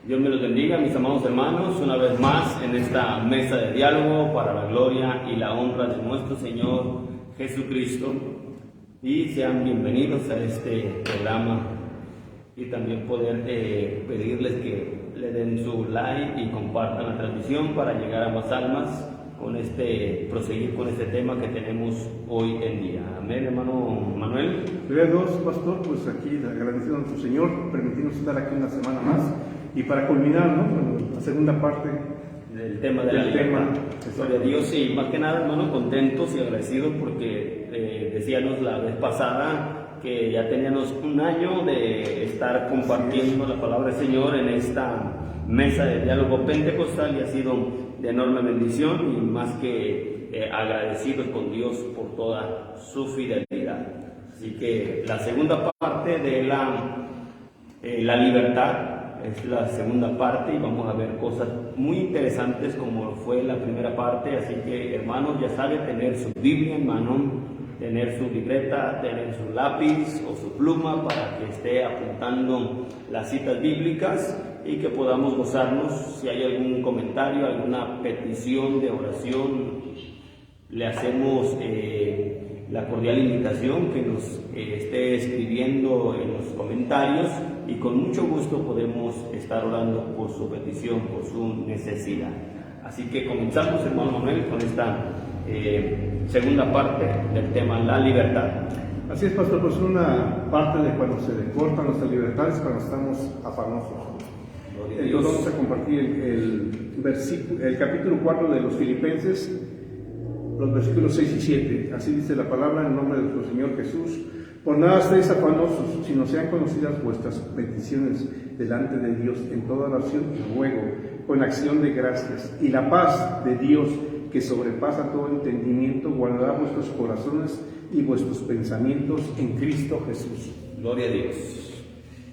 Dios me los bendiga, mis amados hermanos, una vez más en esta mesa de diálogo para la gloria y la honra de nuestro Señor Jesucristo. Y sean bienvenidos a este programa y también poder pedirles que le den su like y compartan la transmisión para llegar a más almas con proseguir con este tema que tenemos hoy en día. Amén, hermano Manuel. Gloria a Dios, pastor, pues aquí agradecido a nuestro Señor, permitirnos estar aquí una semana más y para culminar, ¿no?, con la segunda parte del tema de la libertad. Gloria a Dios, y más que nada, hermano, contentos y agradecidos porque decíamos la vez pasada que ya teníamos un año de estar compartiendo la palabra del Señor en esta mesa de diálogo pentecostal y ha sido de enorme bendición y más que agradecidos con Dios por toda su fidelidad. Así que la segunda parte de la libertad es la segunda parte y vamos a ver cosas muy interesantes como fue la primera parte. Así que, hermanos, ya saben, tener su Biblia en mano, tener su libreta, tener su lápiz o su pluma para que esté apuntando las citas bíblicas y que podamos gozarnos. Si hay algún comentario, alguna petición de oración, le hacemos la cordial invitación que nos esté escribiendo en los comentarios y con mucho gusto podemos estar orando por su petición, por su necesidad. Así que comenzamos, hermano Manuel, con esta segunda parte del tema, la libertad. Así es, pastor, pues una parte de cuando se cortan nuestras libertades, cuando estamos afanosos. Entonces vamos a compartir el capítulo 4 de los Filipenses, los versículos 6 y 7. Así dice la palabra en nombre de nuestro Señor Jesús. Por nada estéis afanosos, sino sean conocidas vuestras peticiones delante de Dios en toda oración y ruego, con acción de gracias. Y la paz de Dios, que sobrepasa todo entendimiento, guardará vuestros corazones y vuestros pensamientos en Cristo Jesús. Gloria a Dios.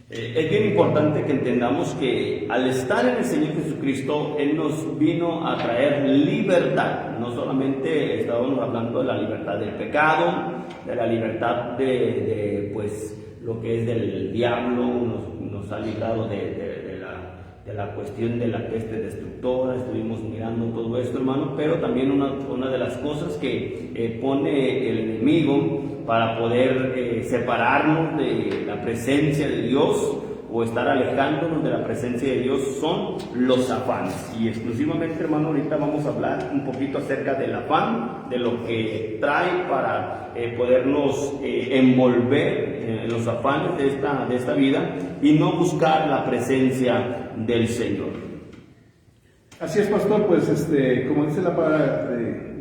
Es bien importante que entendamos que al estar en el Señor Jesucristo, Él nos vino a traer libertad. No solamente estábamos hablando de la libertad del pecado, de la libertad de pues lo que es del diablo, nos ha librado de la cuestión de la peste destructora. Estuvimos mirando todo esto, hermano, pero también una de las cosas que pone el enemigo para poder separarnos de la presencia de Dios o estar alejándonos de la presencia de Dios son los afanes. Y exclusivamente, hermano, ahorita vamos a hablar un poquito acerca del afán, de lo que trae para podernos envolver en los afanes de esta vida y no buscar la presencia del Señor. Así es, pastor, pues como dice la palabra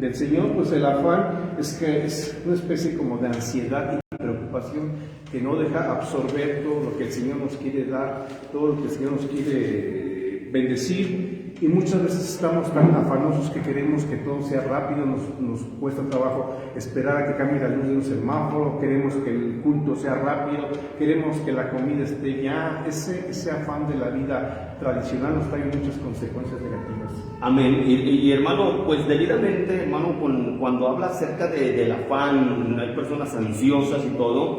del Señor, pues el afán es una especie como de ansiedad y preocupación que no deja absorber todo lo que el Señor nos quiere dar, todo lo que el Señor nos quiere bendecir. Y muchas veces estamos tan afanosos que queremos que todo sea rápido, nos cuesta trabajo esperar a que cambie la luz de un semáforo, queremos que el culto sea rápido, queremos que la comida esté ya. Ese afán de la vida tradicional nos trae muchas consecuencias negativas. Amén. Y hermano, pues debidamente, hermano, cuando habla acerca del afán, hay personas ansiosas y todo.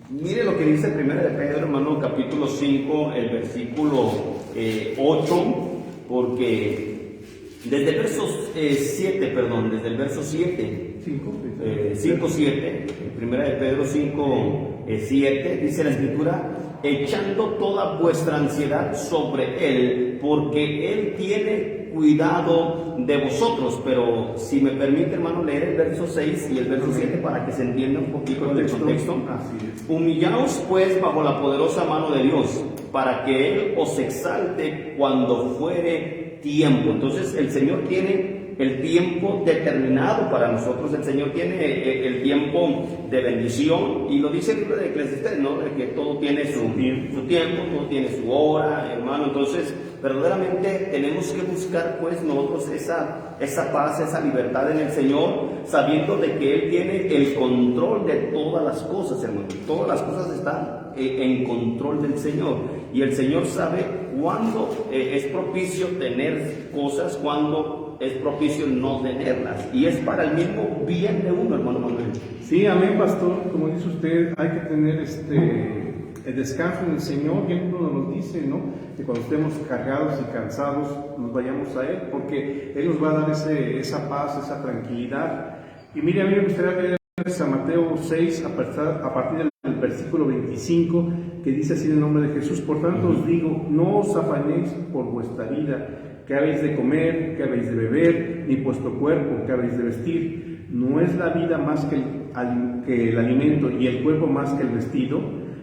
Mire lo que dice 1 de Pedro, hermano, capítulo 5, el versículo 8. Porque desde el verso 7, 5:7, primera de Pedro 5:7, dice la Escritura: echando toda vuestra ansiedad sobre Él, porque Él tiene cuidado de vosotros. Pero si me permite, hermano, leer el verso 6 y el verso 7 para que se entienda un poquito el contexto. Humillaos pues bajo la poderosa mano de Dios, para que Él os exalte cuando fuere tiempo. Entonces el Señor tiene el tiempo determinado para nosotros. El Señor tiene el tiempo de bendición, y lo dice el libro de Eclesiastés, ¿no?, de que todo tiene su tiempo, todo tiene su hora, hermano. Entonces verdaderamente tenemos que buscar pues nosotros esa paz, esa libertad en el Señor, sabiendo de que Él tiene el control de todas las cosas, hermano. Todas las cosas están en control del Señor, y el Señor sabe cuándo es propicio tener cosas, cuándo es propicio no tenerlas, y es para el mismo bien de uno, hermano Manuel. Sí, amén, pastor. Como dice usted, hay que tener el descanso en el Señor, y Él mismo nos dice, ¿no? Que cuando estemos cargados y cansados, nos vayamos a Él, porque Él nos va a dar esa paz, esa tranquilidad. Y mire, a mí me gustaría leer San Mateo 6, a partir del versículo 25, que dice así en el nombre de Jesús: por tanto os digo, no os afanéis por vuestra vida, qué habéis de comer, qué habéis de beber, ni vuestro cuerpo, qué habéis de vestir. ¿No es la vida más que el alimento y el cuerpo más que el vestido?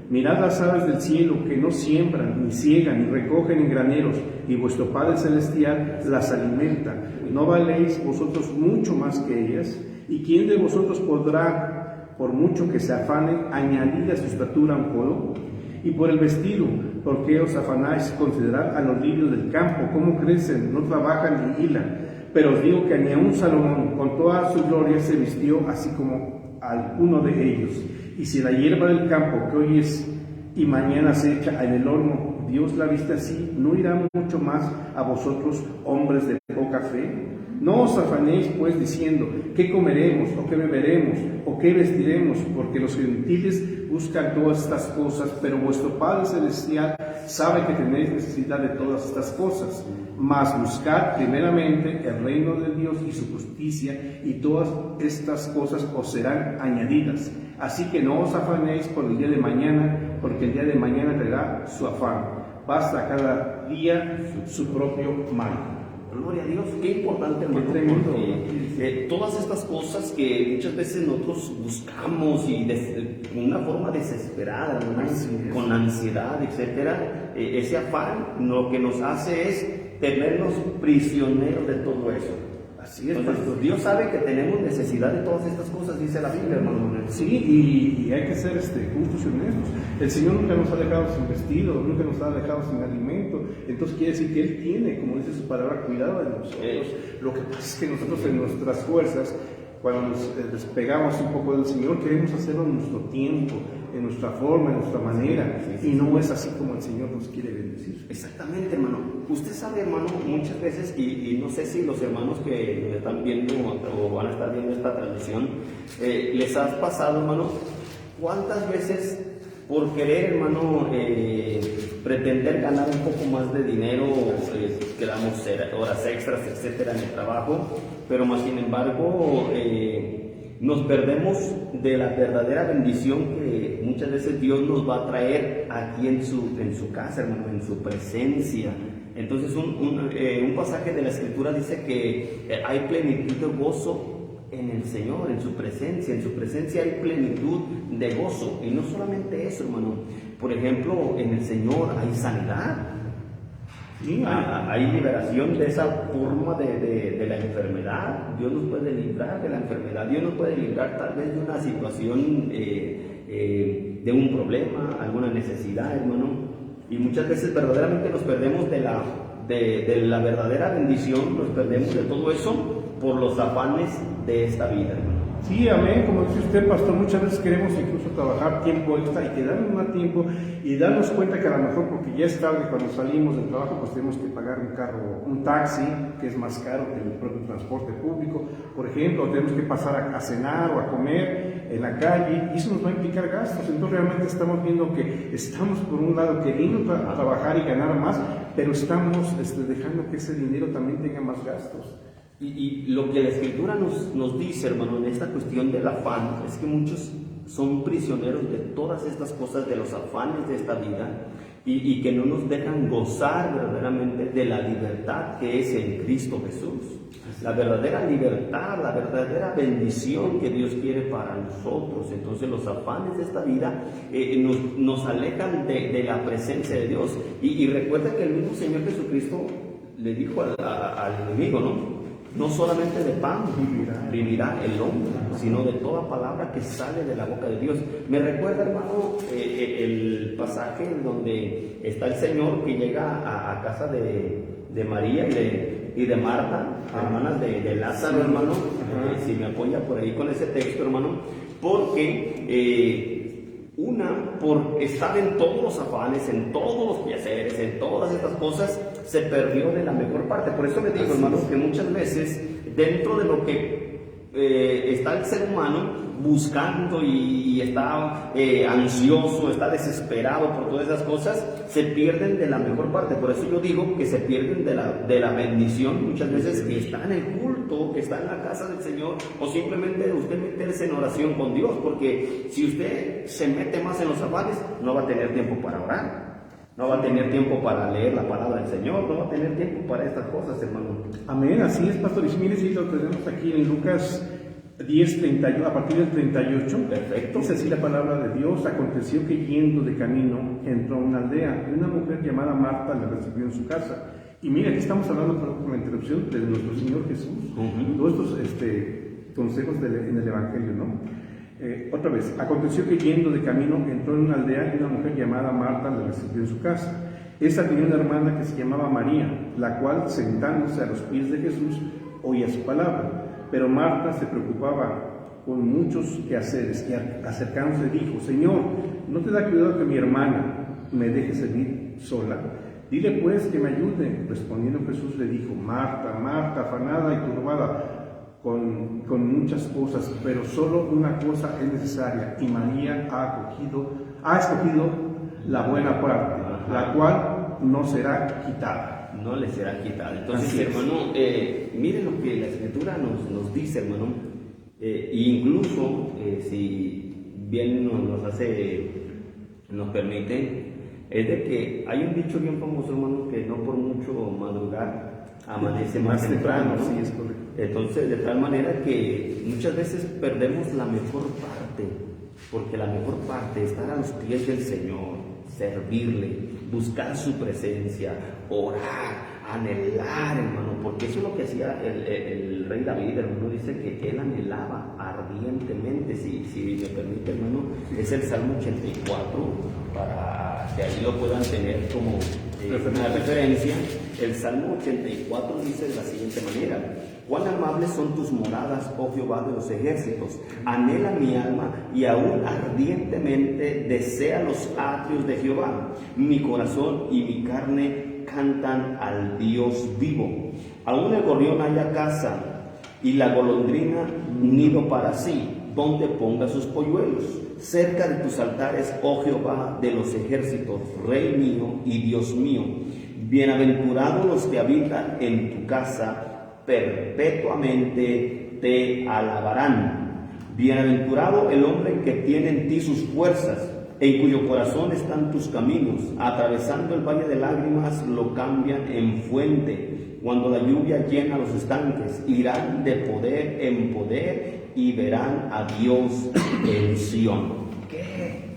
Mirad las aves del cielo, que no siembran, ni ciegan, ni recogen en graneros, y vuestro Padre Celestial las alimenta. ¿No valéis vosotros mucho más que ellas? ¿Y quién de vosotros podrá, por mucho que se afane, añadir a su estatura un codo? Y por el vestido, ¿por qué os afanáis? Considerad a los lirios del campo, cómo crecen, no trabajan ni hilan. Pero os digo que ni aun Salomón, con toda su gloria, se vistió así como alguno de ellos. Y si la hierba del campo, que hoy es y mañana se echa en el horno, Dios la viste así, ¿no irá mucho más a vosotros, hombres de poca fe? No os afanéis pues diciendo, ¿qué comeremos, o qué beberemos, o qué vestiremos? Porque los gentiles buscan todas estas cosas, pero vuestro Padre Celestial sabe que tenéis necesidad de todas estas cosas. Mas buscad primeramente el reino de Dios y su justicia, y todas estas cosas os serán añadidas. Así que no os afanéis por el día de mañana, porque el día de mañana traerá su afán. Basta cada día su propio mal. Gloria a Dios, qué importante, hermano. Qué tremendo. Todas estas cosas que muchas veces nosotros buscamos y de una forma desesperada, ¿no? Con ansiedad, etcétera, ese afán lo que nos hace es tenernos prisioneros de todo eso. Así es. Entonces, Dios sabe que tenemos necesidad de todas estas cosas, dice la Biblia, hermano. Sí, y hay que ser justos y honestos. El Señor nunca nos ha dejado sin vestido, nunca nos ha dejado sin alimento. Entonces quiere decir que Él tiene, como dice su palabra, cuidado de nosotros. Lo que pasa es que nosotros en nuestras fuerzas, cuando nos despegamos un poco del Señor, queremos hacerlo en nuestro tiempo, en nuestra forma, en nuestra manera, y no es así como el Señor nos quiere bendecir. Exactamente, hermano. Usted sabe, hermano, muchas veces, y no sé si los hermanos que me están viendo o van a estar viendo esta transmisión, les has pasado, hermano, cuántas veces por querer, hermano, pretender ganar un poco más de dinero, quedamos horas extras, etcétera, en el trabajo, pero más sin embargo nos perdemos de la verdadera bendición que muchas veces Dios nos va a traer aquí en su casa, hermano, en su presencia. Entonces un pasaje de la Escritura dice que hay plenitud de gozo en el Señor, en su presencia hay plenitud de gozo. Y no solamente eso, hermano, por ejemplo, en el Señor hay sanidad. Sí, hay liberación de esa forma de la enfermedad. Dios nos puede librar de la enfermedad. Dios nos puede librar tal vez de una situación, de un problema, alguna necesidad, hermano. Y muchas veces verdaderamente nos perdemos de la verdadera bendición, nos perdemos de todo eso por los afanes de esta vida, hermano. Sí, amén, como dice usted, pastor, muchas veces queremos incluso trabajar tiempo extra y quedarnos más tiempo y darnos cuenta que a lo mejor, porque ya es tarde cuando salimos del trabajo, pues tenemos que pagar un taxi, que es más caro que el propio transporte público, por ejemplo, tenemos que pasar a cenar o a comer en la calle, y eso nos va a implicar gastos. Entonces realmente estamos viendo que estamos por un lado queriendo trabajar y ganar más, pero estamos dejando que ese dinero también tenga más gastos. Y lo que la Escritura nos dice, hermano, en esta cuestión del afán, es que muchos son prisioneros de todas estas cosas, de los afanes de esta vida, y que no nos dejan gozar verdaderamente de la libertad que es en Cristo Jesús. La verdadera libertad, la verdadera bendición que Dios quiere para nosotros. Entonces los afanes de esta vida nos alejan de la presencia de Dios. Y recuerda que el mismo Señor Jesucristo le dijo al enemigo, ¿no? No solamente de pan vivirá el hombre, sino de toda palabra que sale de la boca de Dios. Me recuerda, hermano, el pasaje donde está el Señor que llega a casa de María y de Marta, hermanas de Lázaro, hermano. Si me apoya por ahí con ese texto, hermano, porque por estar en todos los afanes, en todos los placeres, en todas estas cosas, se perdió de la mejor parte. Por eso le digo, hermanos, que muchas veces dentro de lo que está el ser humano buscando y está ansioso, está desesperado por todas esas cosas, se pierden de la mejor parte. Por eso yo digo que se pierden de la bendición muchas veces que está en el culto, que está en la casa del Señor, o simplemente usted meterse en oración con Dios, porque si usted se mete más en los afanes, no va a tener tiempo para orar. No va a tener tiempo para leer la palabra del Señor, no va a tener tiempo para estas cosas, hermano. Amén, así es, pastor. Y mire, si lo tenemos aquí en Lucas 10, 31, a partir del 38. Perfecto. Dice así la palabra de Dios: aconteció que yendo de camino entró a una aldea, y una mujer llamada Marta le recibió en su casa. Y mira, aquí estamos hablando por la interrupción de nuestro Señor Jesús, todos estos consejos en el Evangelio, ¿no? Otra vez, aconteció que yendo de camino entró en una aldea, y una mujer llamada Marta le recibió en su casa. Esta tenía una hermana que se llamaba María, la cual, sentándose a los pies de Jesús, oía su palabra. Pero Marta se preocupaba con muchos quehaceres, y acercándose dijo: Señor, ¿no te da cuidado que mi hermana me deje servir sola? Dile pues que me ayude. Respondiendo Jesús le dijo: Marta, Marta, afanada y turbada con muchas cosas, pero solo una cosa es necesaria, y María ha escogido la buena parte, la cual no será quitada. No le será quitada. Entonces, hermano, miren lo que la Escritura nos dice, hermano. Incluso, si bien nos permite, es de que hay un dicho bien famoso, hermano, que no por mucho madrugar amanece más temprano, ¿no? Sí, es correcto. Entonces, de tal manera que muchas veces perdemos la mejor parte, porque la mejor parte es estar a los pies del Señor, servirle, buscar su presencia, orar, anhelar, hermano, porque eso es lo que hacía el rey David, hermano. Dice que él anhelaba ardientemente. Si me permite, hermano, es el Salmo 84, para que ahí lo puedan tener como una referencia. El Salmo 84 dice de la siguiente manera: cuán amables son tus moradas, oh Jehová de los ejércitos. Anhela mi alma, y aún ardientemente desea los atrios de Jehová. Mi corazón y mi carne cantan al Dios vivo. Aún el gorrión halla casa, y la golondrina nido para sí, donde ponga sus polluelos. Cerca de tus altares, oh Jehová de los ejércitos, Rey mío y Dios mío. Bienaventurados los que habitan en tu casa, perpetuamente te alabarán. Bienaventurado el hombre que tiene en ti sus fuerzas, en cuyo corazón están tus caminos. Atravesando el valle de lágrimas lo cambian en fuente. Cuando la lluvia llena los estanques, irán de poder en poder y verán a Dios en Sión. Qué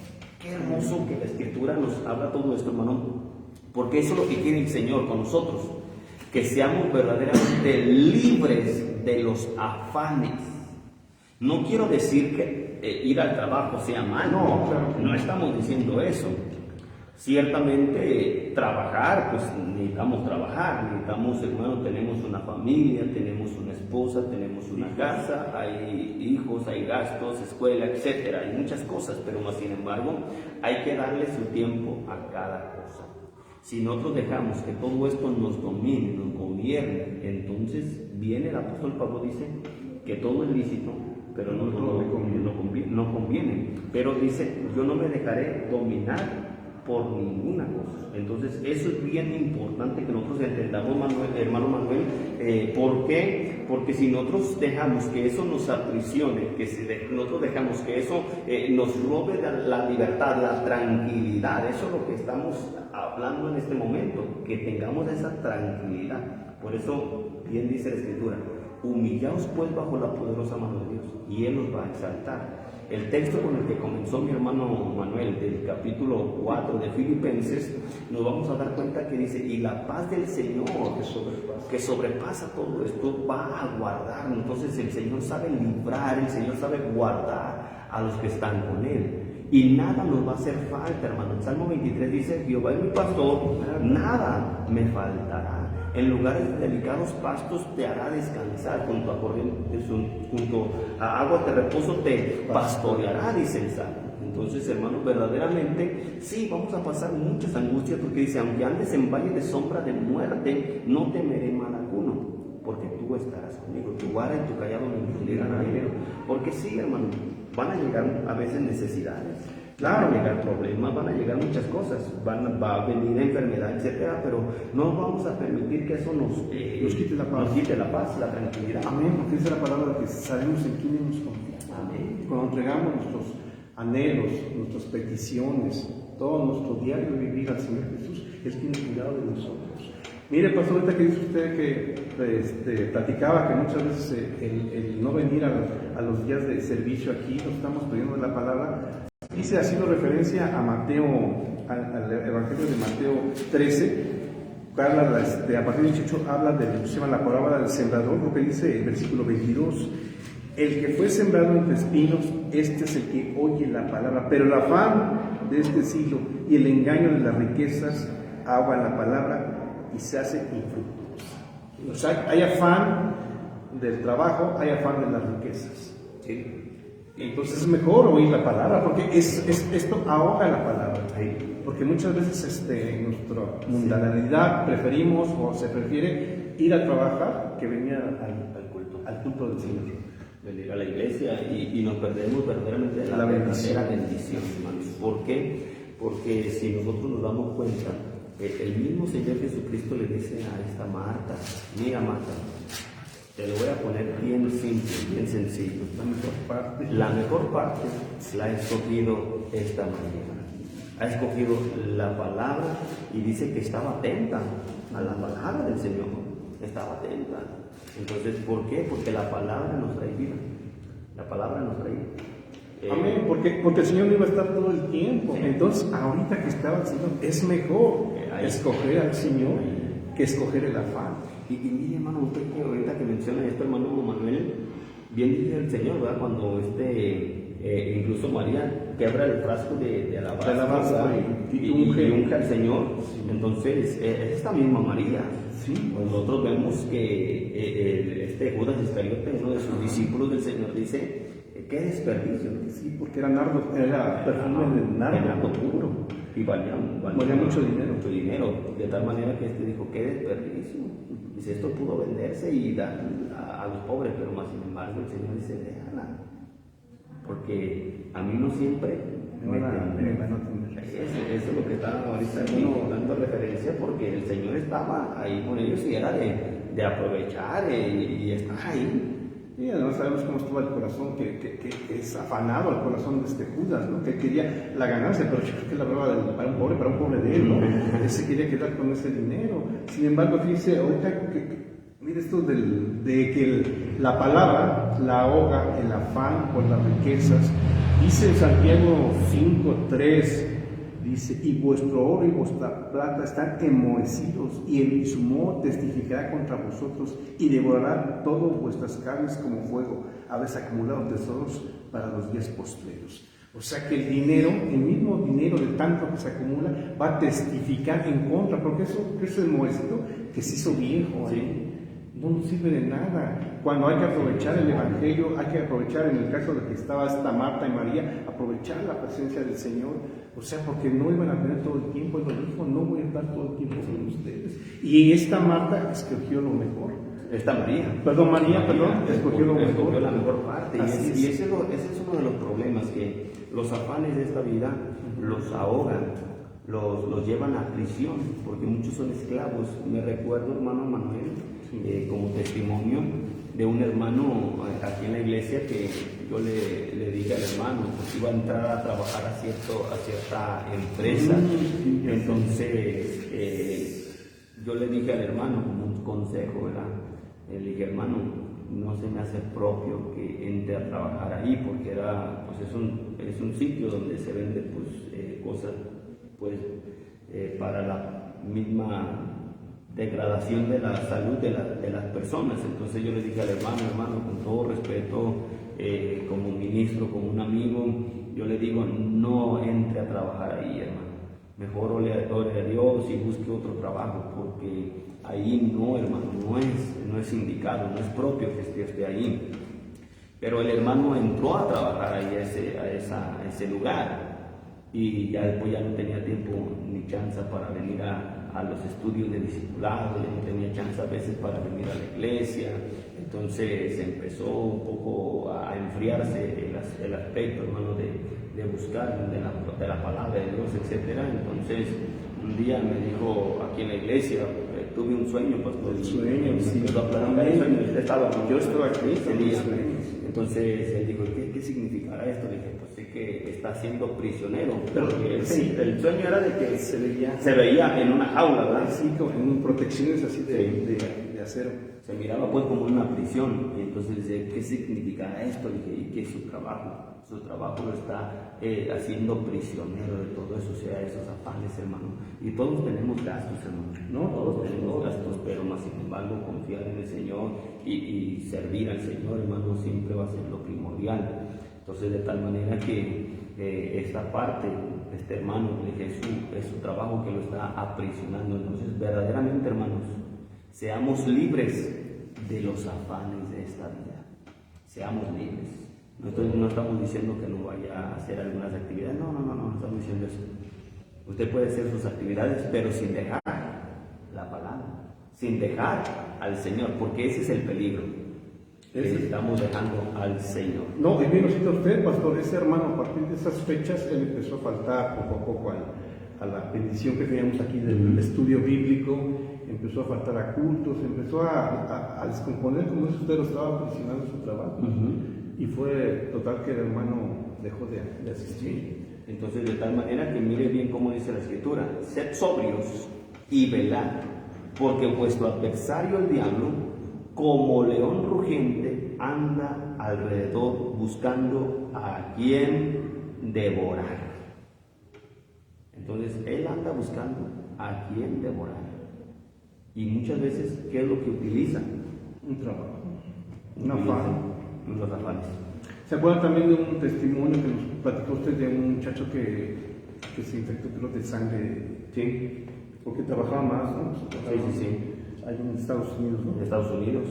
hermoso que la Escritura nos habla todo esto, hermano, porque eso es lo que quiere el Señor con nosotros, que seamos verdaderamente libres de los afanes. No quiero decir que ir al trabajo sea malo, no estamos diciendo eso. Ciertamente trabajar, pues necesitamos trabajar, hermano, tenemos una familia, tenemos una esposa, tenemos una casa, hay hijos, hay gastos, escuela, etcétera, hay muchas cosas, pero más sin embargo hay que darle su tiempo a cada cosa. Si nosotros dejamos que todo esto nos domine, nos gobierne, entonces viene el apóstol Pablo, dice que todo es lícito, pero no conviene. Pero dice: yo no me dejaré dominar por ninguna cosa. Entonces eso es bien importante que nosotros entendamos, hermano Manuel. ¿Por qué? Porque si nosotros dejamos que eso nos aprisione, que si nosotros dejamos que eso nos robe la libertad, la tranquilidad, eso es lo que estamos hablando en este momento, que tengamos esa tranquilidad. Por eso bien dice la Escritura: humillaos pues bajo la poderosa mano de Dios, y Él los va a exaltar. El texto con el que comenzó mi hermano Manuel, del capítulo 4 de Filipenses, nos vamos a dar cuenta que dice: y la paz del Señor, que sobrepasa todo esto, va a guardar. Entonces el Señor sabe librar, el Señor sabe guardar a los que están con Él. Y nada nos va a hacer falta, hermano. El Salmo 23 dice: Jehová es mi pastor, nada me faltará. En lugares de delicados pastos te hará descansar, junto a aguas de reposo te pastoreará, dice el Salmo. Entonces, hermano, verdaderamente sí, vamos a pasar muchas angustias, porque dice: aunque andes en valle de sombra de muerte, no temeré mal alguno. porque tú estarás conmigo, tu vara y tu callado me infundirán aliento. Porque sí, hermano, van a llegar a veces necesidades, claro, van a llegar problemas, van a llegar muchas cosas, va a venir enfermedad, etcétera, pero no vamos a permitir que eso nos quite la paz, la tranquilidad. Amén, porque dice la palabra que sabemos en quién hemos confiado. Amén. Cuando entregamos nuestros anhelos, nuestras peticiones, todo nuestro diario vivir al Señor Jesús, Él tiene cuidado de nosotros. Mire, pastor, ahorita que dice usted que platicaba que muchas veces el no venir a los días de servicio aquí, nos estamos pidiendo la palabra, dice haciendo referencia a Mateo, al Evangelio de Mateo 13, habla a partir del 18, habla de lo que se llama la parábola del sembrador, lo que dice el versículo 22. El que fue sembrado entre espinos, este es el que oye la palabra, pero el afán de este siglo y el engaño de las riquezas ahogan la palabra y se hace infructuosa. O sea, hay afán del trabajo, hay afán de las riquezas. Sí. Entonces es mejor oír la palabra, porque esto ahoga la palabra. Porque muchas veces en nuestra mundanalidad preferimos o se prefiere ir a trabajar que venir al culto del Señor. Venir a la iglesia y nos perdemos verdaderamente de la verdadera bendición, hermanos. ¿Por qué? Porque si nosotros nos damos cuenta, el mismo Señor Jesucristo le dice a esta Marta: mira, Marta, te lo voy a poner bien simple, bien sencillo. La mejor parte la ha escogido esta María. Ha escogido la palabra y dice que estaba atenta a la palabra del Señor. Estaba atenta. Entonces, ¿por qué? Porque la palabra nos trae vida. La palabra nos trae vida. Amén, porque el Señor no iba a estar todo el tiempo. Sí. Entonces, ahorita que estaba el Señor, es mejor escoger al Señor que escoger el afán. Y mire, hermano, usted que ahorita que menciona esto, hermano Manuel, bien dice el Señor, ¿verdad? Cuando incluso María quebra el frasco de alabastro y unge al Señor. Sí. Entonces, es esta misma María. Sí. Nosotros vemos que Judas Iscariote, uno de sus discípulos del Señor, dice: qué desperdicio. Sí, porque era perfume de nardo puro y valía mucho dinero. Mucho dinero, de tal manera que dijo: qué desperdicio. Dice: esto pudo venderse y dar a los pobres, pero más sin embargo el Señor dice: déjala, porque a mí no siempre me eso es lo que está ahorita dando referencia, porque el Señor estaba ahí con ellos y era de aprovechar y estar ahí. Y además sabemos cómo estuvo el corazón, que es afanado el corazón de Judas, ¿no? Que quería la ganancia, pero yo creo que la hablaba para un pobre de él, ¿no? Él se quería quedar con ese dinero. Sin embargo, fíjese, ahorita mire esto de que la palabra la ahoga el afán por las riquezas. Dice en Santiago 5:3, dice: y vuestro oro y vuestra plata están enmohecidos, y el su moho testificará contra vosotros, y devorará todas vuestras carnes como fuego. Habéis acumulado tesoros para los días postreros. O sea que el dinero, el mismo dinero de tanto que se acumula, va a testificar en contra, porque eso enmohecido que se hizo viejo, no nos sirve de nada. Cuando hay que aprovechar el Evangelio, hay que aprovechar, en el caso de que estaba esta Marta y María, aprovechar la presencia del Señor. O sea, porque no iban a tener todo el tiempo. Él lo dijo: no voy a estar todo el tiempo con ustedes. Y esta Marta escogió lo mejor. María escogió lo mejor. Escogió la mejor parte. Y ese es uno de los problemas, que los afanes de esta vida los ahogan, los llevan a prisión, porque muchos son esclavos. Me recuerdo, hermano Manuel, como testimonio de un hermano aquí en la iglesia, que yo le dije al hermano, pues iba a entrar a trabajar a cierta empresa. Entonces yo le dije al hermano, como un consejo, ¿verdad? Le dije: hermano, no se me hace propio que entre a trabajar ahí, porque es un sitio donde se vende cosas para la misma degradación de la salud de las personas. Entonces yo le dije al hermano, con todo respeto, como ministro, como un amigo, yo le digo: no entre a trabajar ahí, hermano. Mejor ore a Dios y busque otro trabajo, porque ahí no, hermano, no es indicado, no es propio que esté ahí. Pero el hermano entró a trabajar ahí a ese lugar, y ya después ya no tenía tiempo ni chance para venir a a los estudios de discipulado, ya no tenía chance a veces para venir a la iglesia, entonces empezó un poco a enfriarse el aspecto, hermano, de buscar de la palabra de Dios, etc. Entonces un día me dijo aquí en la iglesia, tuve un sueño, pastor, sí. Empezó a platicar el sueño, Yo estaba aquí ese día. Entonces él dijo, ¿qué significará esto? Le dije, pues sé que está siendo prisionero, porque el sueño era de que se veía en una jaula, ¿verdad? Sí, con protecciones así de acero. Se miraba pues como una prisión, y entonces dice, ¿qué significará esto? Le dije, ¿y qué es su trabajo? Su trabajo lo está haciendo prisionero de todo eso, o sea, esos afanes, hermano. Y todos tenemos gastos, hermano. No, todos tenemos gastos, pero más sin embargo confiar en el Señor y servir al Señor, hermano, siempre va a ser lo primordial. Entonces, de tal manera que esta parte, este hermano, es su trabajo que lo está aprisionando. Entonces, verdaderamente, hermanos, seamos libres de los afanes de esta vida. Seamos libres. No estamos diciendo que no vaya a hacer algunas actividades, no estamos diciendo eso. Usted puede hacer sus actividades, pero sin dejar la palabra, sin dejar al Señor, porque ese es el peligro. Estamos dejando al Señor. No, y bien lo cita usted, pastor, ese hermano, a partir de esas fechas, él empezó a faltar poco a poco a la bendición que teníamos aquí del estudio bíblico, empezó a faltar a cultos, empezó a descomponer, como dice usted, lo estaba aprisionando su trabajo. Y fue total que el hermano dejó de asistir. Entonces, de tal manera que mire bien cómo dice la Escritura: sed sobrios y velad, porque vuestro adversario el diablo, como león rugiente, anda alrededor buscando a quien devorar. Entonces, él anda buscando a quien devorar. Y muchas veces, ¿qué es lo que utiliza? Un trabajo, un afán. Los afanes. ¿Se acuerdan también de un testimonio que nos platicó usted de un muchacho que se infectó de sangre? Sí. Porque trabajaba más, ¿no? Sí. Ahí en Estados Unidos, ¿no? En Estados Unidos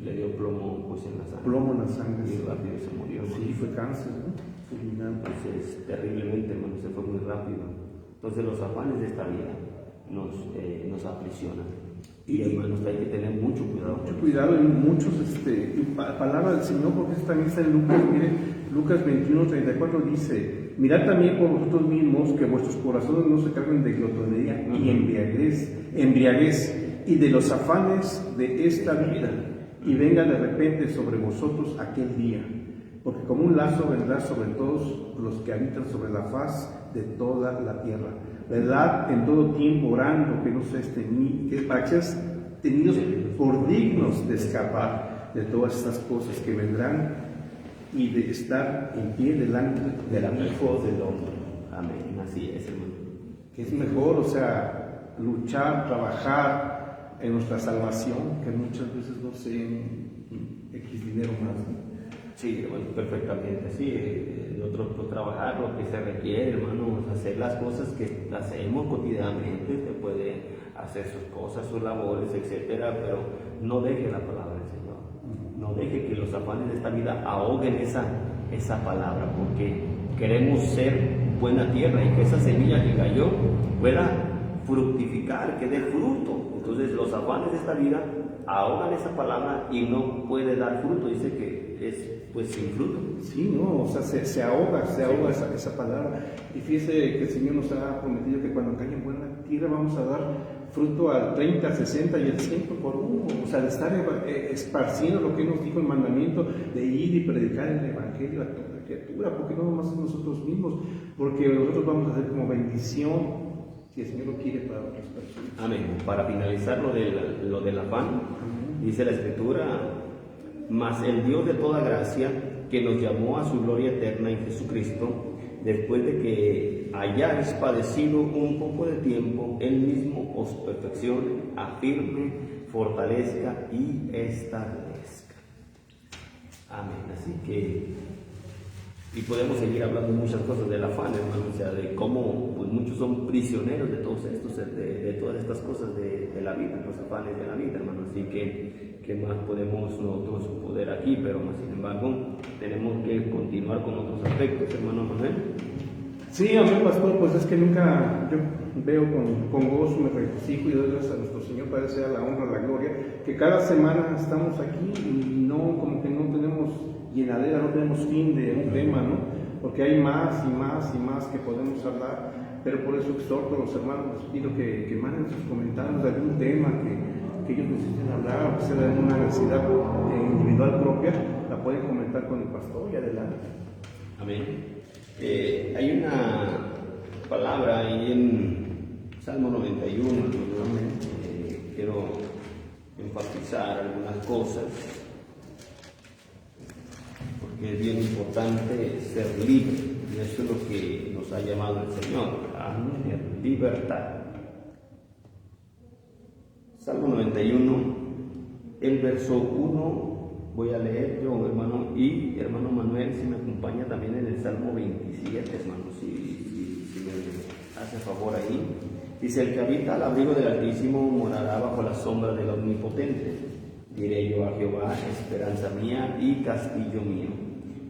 le dio plomo pues en la sangre. Plomo en la sangre. Y rápido se murió. Sí, fue cáncer, ¿no? Entonces, terriblemente, hermano, se fue muy rápido. Entonces, los afanes de esta vida nos aprisionan. Y hermanos, hay que tener mucho cuidado. Mucho cuidado en muchos, palabra del Señor, porque eso también está en Lucas, mire, Lucas 21:34 dice: mirad también por vosotros mismos que vuestros corazones no se carguen de glotonería y embriaguez y de los afanes de esta vida, y venga de repente sobre vosotros aquel día, porque como un lazo vendrá sobre todos los que habitan sobre la faz de toda la tierra. ¿Verdad? En todo tiempo orando que no seas para que seas tenidos por dignos de escapar de todas estas cosas que vendrán y de estar en pie delante del Hijo del Hombre. Amén. Así es, hermano. Que es mejor, o sea, luchar, trabajar en nuestra salvación, que muchas veces no sé, en X dinero más, ¿no? Sí, bueno, perfectamente, sí. Nosotros trabajar lo que se requiere, hermano, hacer las cosas que hacemos cotidianamente. Usted puede hacer sus cosas, sus labores, etcétera, pero no deje la palabra del Señor. No deje que los afanes de esta vida ahoguen esa palabra, porque queremos ser buena tierra y que esa semilla que cayó pueda fructificar, que dé fruto. Entonces, los afanes de esta vida ahogan esa palabra y no puede dar fruto. Dice que es pues sin fruto. Sí, no, o sea, se ahoga esa palabra. Y fíjese que el Señor nos ha prometido que cuando caiga en buena tierra vamos a dar fruto al 30, 60 y el 100 por uno. O sea, de estar esparciendo lo que nos dijo el mandamiento de ir y predicar el Evangelio a toda criatura, porque no nomás es nosotros mismos, porque nosotros vamos a ser como bendición, si el Señor lo quiere, para otras personas. Amén. Para finalizar lo del afán, dice la Escritura: mas el Dios de toda gracia, que nos llamó a su gloria eterna en Jesucristo, después de que hayáis padecido un poco de tiempo, Él mismo os perfeccione, afirme, fortalezca y establezca. Amén. Así que, y podemos seguir hablando muchas cosas del afán, hermano, o sea, de cómo pues, muchos son prisioneros de todos estos, de todas estas cosas de la vida, los afanes de la vida, hermano. Así que, ¿qué más podemos nosotros poder aquí? Pero más sin embargo, tenemos que continuar con otros aspectos, hermano Manuel. Sí, amén, pastor, pues es que nunca yo veo con gozo, me regocijo y doy gracias a nuestro Señor, para sea la honra, la gloria, que cada semana estamos aquí y no, como que no tenemos llenadera, no tenemos fin de un tema, ¿no? Porque hay más y más y más que podemos hablar, pero por eso exhorto a los hermanos, les pido que manden sus comentarios de algún tema que ellos necesiten hablar, o que sea de una necesidad individual propia, la pueden comentar con el pastor y adelante. Amén. Hay una palabra ahí en Salmo 91, quiero enfatizar algunas cosas, porque es bien importante ser libre, y eso es lo que nos ha llamado el Señor, a tener libertad. Salmo 91, el verso 1. Voy a leer yo, hermano, y hermano Manuel, si me acompaña también en el Salmo 27, hermano, si me hace favor ahí. Dice: el que habita al abrigo del Altísimo morará bajo la sombra del Omnipotente. Diré yo a Jehová, esperanza mía y castillo mío,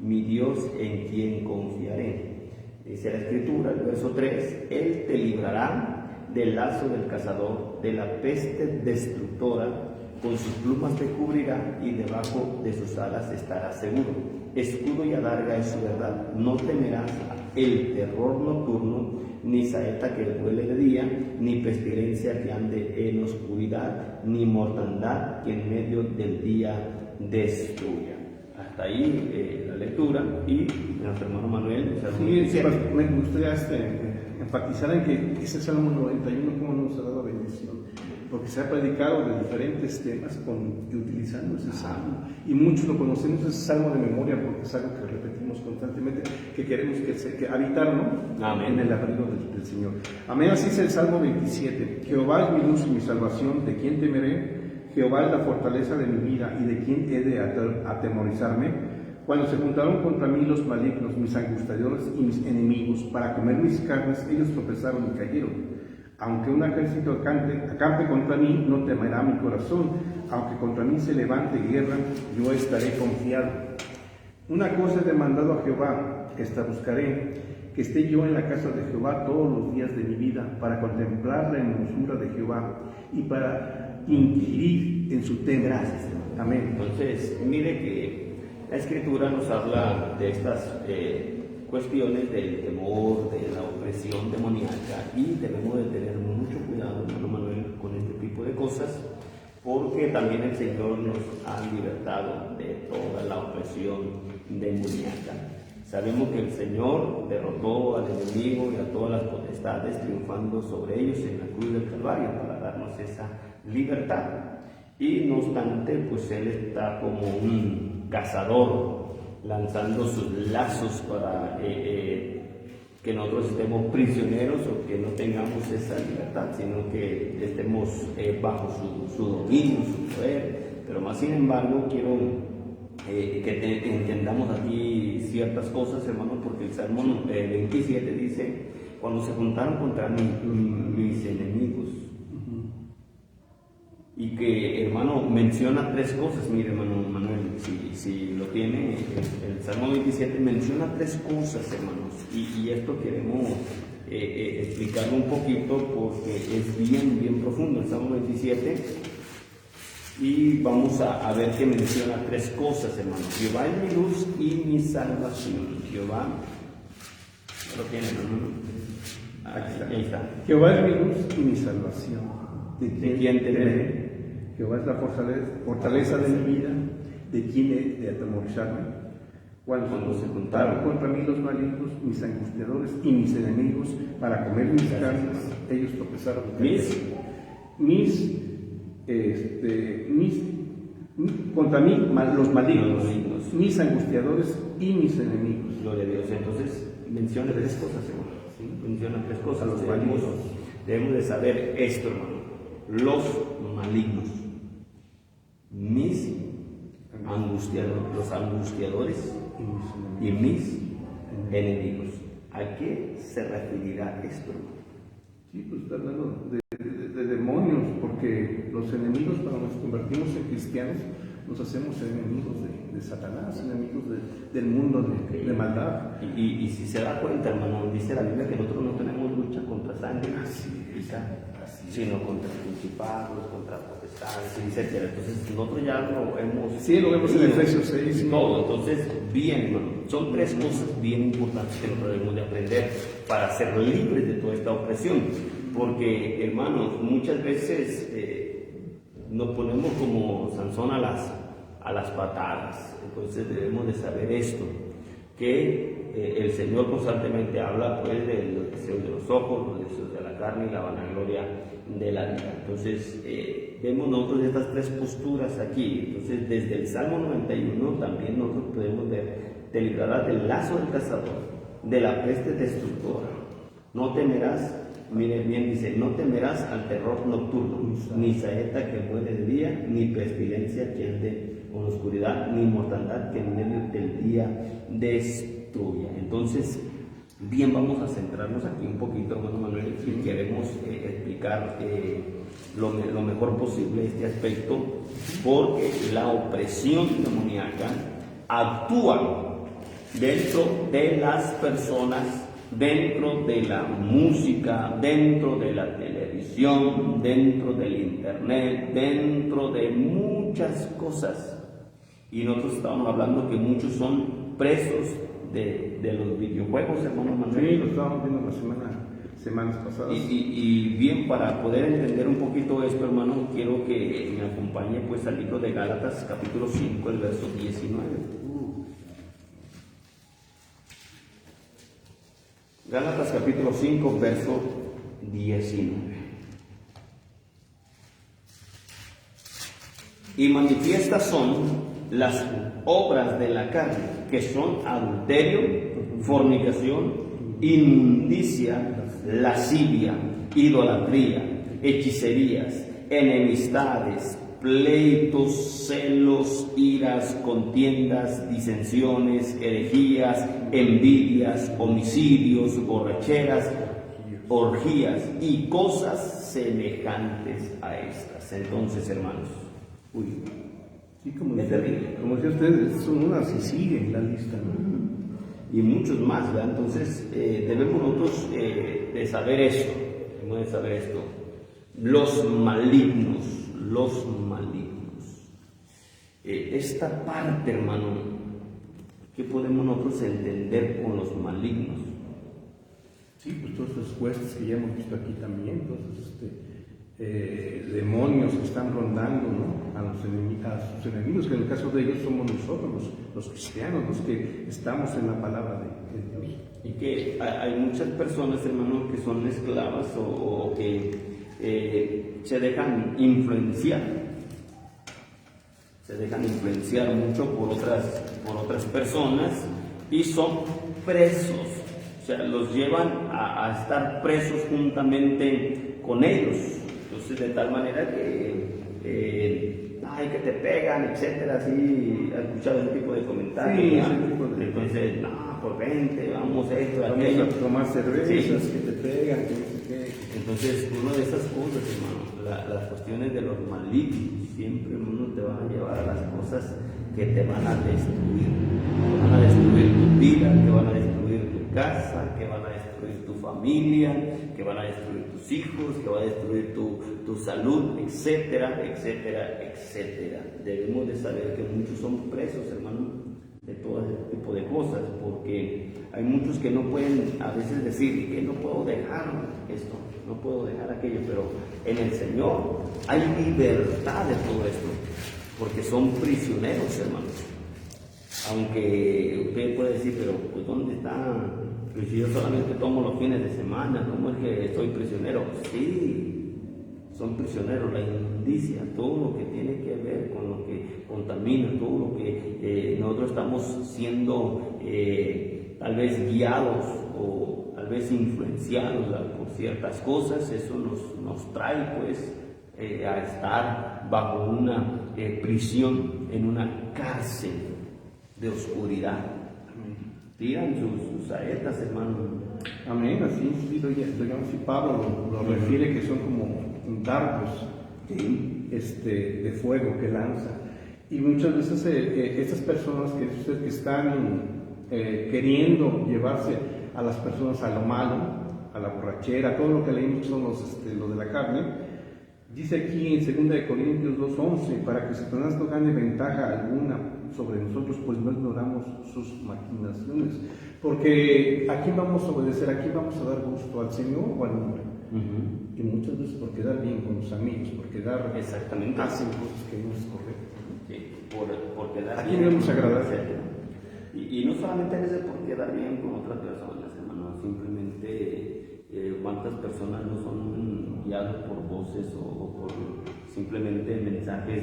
mi Dios en quien confiaré. Dice la Escritura, el verso 3, Él te librará del lazo del cazador, de la peste destructora. Con sus plumas te cubrirá y debajo de sus alas estarás seguro. Escudo y adarga es su verdad. No temerás el terror nocturno, ni saeta que vuele de día, ni pestilencia que ande en oscuridad, ni mortandad que en medio del día destruya. Hasta ahí la lectura, y nuestro hermano Manuel. Sí, me gustaría enfatizar en que ese Salmo 91, cómo nos ha dado bendición, porque se ha predicado de diferentes temas utilizando ese salmo, y muchos lo conocemos, ese salmo de memoria, porque es algo que repetimos constantemente, que queremos que habitar, ¿no? Amén. En el abrigo del Señor. Amén. Así es el Salmo 27. Jehová es mi luz y mi salvación, ¿de quién temeré? Jehová es la fortaleza de mi vida, ¿y de quién he de atemorizarme? Cuando se juntaron contra mí los malignos, mis angustiadores y mis enemigos, para comer mis carnes, ellos tropezaron y cayeron. Aunque un ejército acampe contra mí, no temerá mi corazón. Aunque contra mí se levante guerra, yo estaré confiado. Una cosa he demandado a Jehová, esta buscaré, que esté yo en la casa de Jehová todos los días de mi vida, para contemplar la hermosura de Jehová y para inquirir en su templo. Gracias, hermano. Amén. Entonces, mire que la Escritura nos habla de estas cuestiones del temor, de la opresión demoníaca, y debemos de tener mucho cuidado, hermano Manuel, con este tipo de cosas, porque también el Señor nos ha libertado de toda la opresión demoníaca. Sabemos que el Señor derrotó al enemigo y a todas las potestades, triunfando sobre ellos en la cruz del Calvario para darnos esa libertad. Y no obstante, pues Él está como un cazador, lanzando sus lazos para que nosotros estemos prisioneros, o que no tengamos esa libertad, sino que estemos bajo su dominio, su poder. Pero más sin embargo, quiero que entendamos aquí ciertas cosas, hermano, porque el Salmo 27 dice: cuando se juntaron contra mí mis enemigos. Y que, hermano, menciona tres cosas. Mire, hermano Manuel, si lo tiene, el Salmo 27 menciona tres cosas, hermanos, y esto queremos explicarlo un poquito, porque es bien profundo el Salmo 27, y vamos a ver que menciona tres cosas, hermano. Jehová es mi luz y mi salvación. Jehová, ¿lo tiene, hermano? Ahí está. Jehová es mi luz y mi salvación. ¿De quién temeré? Jehová es la fortaleza de mi vida, ¿de quién he de atemorizarme? Cuando se juntaron contra mí los malignos, mis angustiadores y mis enemigos, para comer mis carnes, ellos tropezaron. Contra mí los malignos, mis angustiadores y mis enemigos. Gloria a Dios. Entonces menciona tres cosas, hermano. ¿Sí? Menciona tres cosas. Los malignos. Debemos de saber esto, hermano. Los malignos, mis angustiadores, los angustiadores y mis enemigos. ¿A qué se referirá esto, hermano? Sí, pues está hablando de demonios, porque los enemigos, cuando nos convertimos en cristianos, nos hacemos enemigos de Satanás, enemigos del mundo de maldad. Y si se da cuenta, hermano, dice la Biblia que nosotros no tenemos lucha contra sangre y carne, sino contra principados, contra potestades, etc. Entonces nosotros ya lo hemos... Sí, lo vemos en Efesios 6. Y todo. Entonces, bien, hermano, son tres cosas bien importantes que nosotros debemos de aprender para ser libres de toda esta opresión. Porque, hermanos, muchas veces nos ponemos como Sansón a las patadas. Entonces debemos de saber esto, que el Señor constantemente habla pues de los deseos de los ojos, los deseos de la carne y la vanagloria de la vida. Entonces vemos nosotros estas tres posturas aquí. Entonces desde el Salmo 91 también nosotros podemos ver: te librarás del lazo del cazador, de la peste destructora. No temerás, mire bien, dice, no temerás al terror nocturno, ni saeta que muere de día, ni pestilencia que ande con oscuridad, ni mortandad que en medio del día destruya. Entonces, bien, vamos a centrarnos aquí un poquito, hermano Manuel, y queremos explicar lo mejor posible este aspecto, porque la opresión demoníaca actúa dentro de las personas, dentro de la música, dentro de la televisión, dentro del internet, dentro de muchas cosas. Y nosotros estábamos hablando que muchos son presos de los videojuegos, hermano Manuel. Sí, lo estábamos viendo las semanas pasadas. Y bien, para poder entender un poquito esto, hermano, quiero que me acompañe pues al libro de Gálatas, capítulo 5, el verso 19. Gálatas capítulo 5, verso 19. Y manifiestas son las obras de la carne, que son adulterio, fornicación, inmundicia, lascivia, idolatría, hechicerías, enemistades, pleitos, celos, iras, contiendas, disensiones, herejías, envidias, homicidios, borracheras, orgías y cosas semejantes a estas. Entonces, hermanos, sí, como decía ustedes, son unas y siguen la lista, ¿no? Y muchos más, ¿verdad? Entonces, debemos nosotros de saber esto, los malignos. Esta parte, hermano, ¿qué podemos nosotros entender con los malignos? Sí, pues todos esos huestes que ya hemos visto aquí también, todos demonios que están rondando, ¿no? a sus enemigos, que en el caso de ellos somos nosotros, los cristianos, los que estamos en la palabra de Dios. Y que hay muchas personas, hermano, que son esclavas o que se dejan influenciar mucho por otras personas y son presos, o sea, los llevan a estar presos juntamente con ellos. Entonces, de tal manera que te pegan, etcétera, así, has escuchado ese tipo de comentarios. Sí, entonces, por 20, vamos a esto, vamos aquello. a tomar cervezas, Sí. que te pegan, que no sé qué. Entonces, una de esas cosas, hermano, las cuestiones de los malignos, siempre uno te van a llevar a las cosas que te van a destruir. Que van a destruir tu vida, que van a destruir tu casa, que van a destruir tu familia, que van a destruir tus hijos, que van a destruir tu salud, etcétera, etcétera, etcétera. Debemos de saber que muchos son presos, hermano, de todo ese tipo de cosas, porque hay muchos que no pueden a veces decir que no puedo dejar esto, no puedo dejar aquello, pero en el Señor hay libertad de todo esto, porque son prisioneros, hermanos. Aunque usted puede decir, pero pues ¿dónde está? Pues si yo solamente tomo los fines de semana, ¿cómo es que soy prisionero? Sí, son prisioneros, la inmundicia, todo lo que tiene que ver con lo que contamina, todo lo que nosotros estamos siendo tal vez guiados o tal vez influenciados por ciertas cosas, eso nos trae pues a estar bajo una prisión, en una cárcel de oscuridad. Tiran sus saetas, hermano. Amén, así Pablo lo refiere, que son como dardos de fuego que lanza. Y muchas veces estas personas que están queriendo llevarse a las personas a lo malo, a la borrachera, todo lo que leímos son los de la carne, dice aquí en 2 Corintios 2:11, para que Satanás no gane ventaja alguna sobre nosotros, pues no ignoramos sus maquinaciones. Porque ¿a quién vamos a obedecer? ¿A quién vamos a dar gusto? ¿Al Señor o al hombre? Y muchas veces por quedar bien con los amigos, por quedar, exactamente, hacen cosas que no es correcto. Sí, por quedar ¿A bien. quién debemos agradar? Y no solamente a veces por quedar bien con otras personas, hermano, simplemente cuántas personas no son guiadas por voces o por simplemente mensajes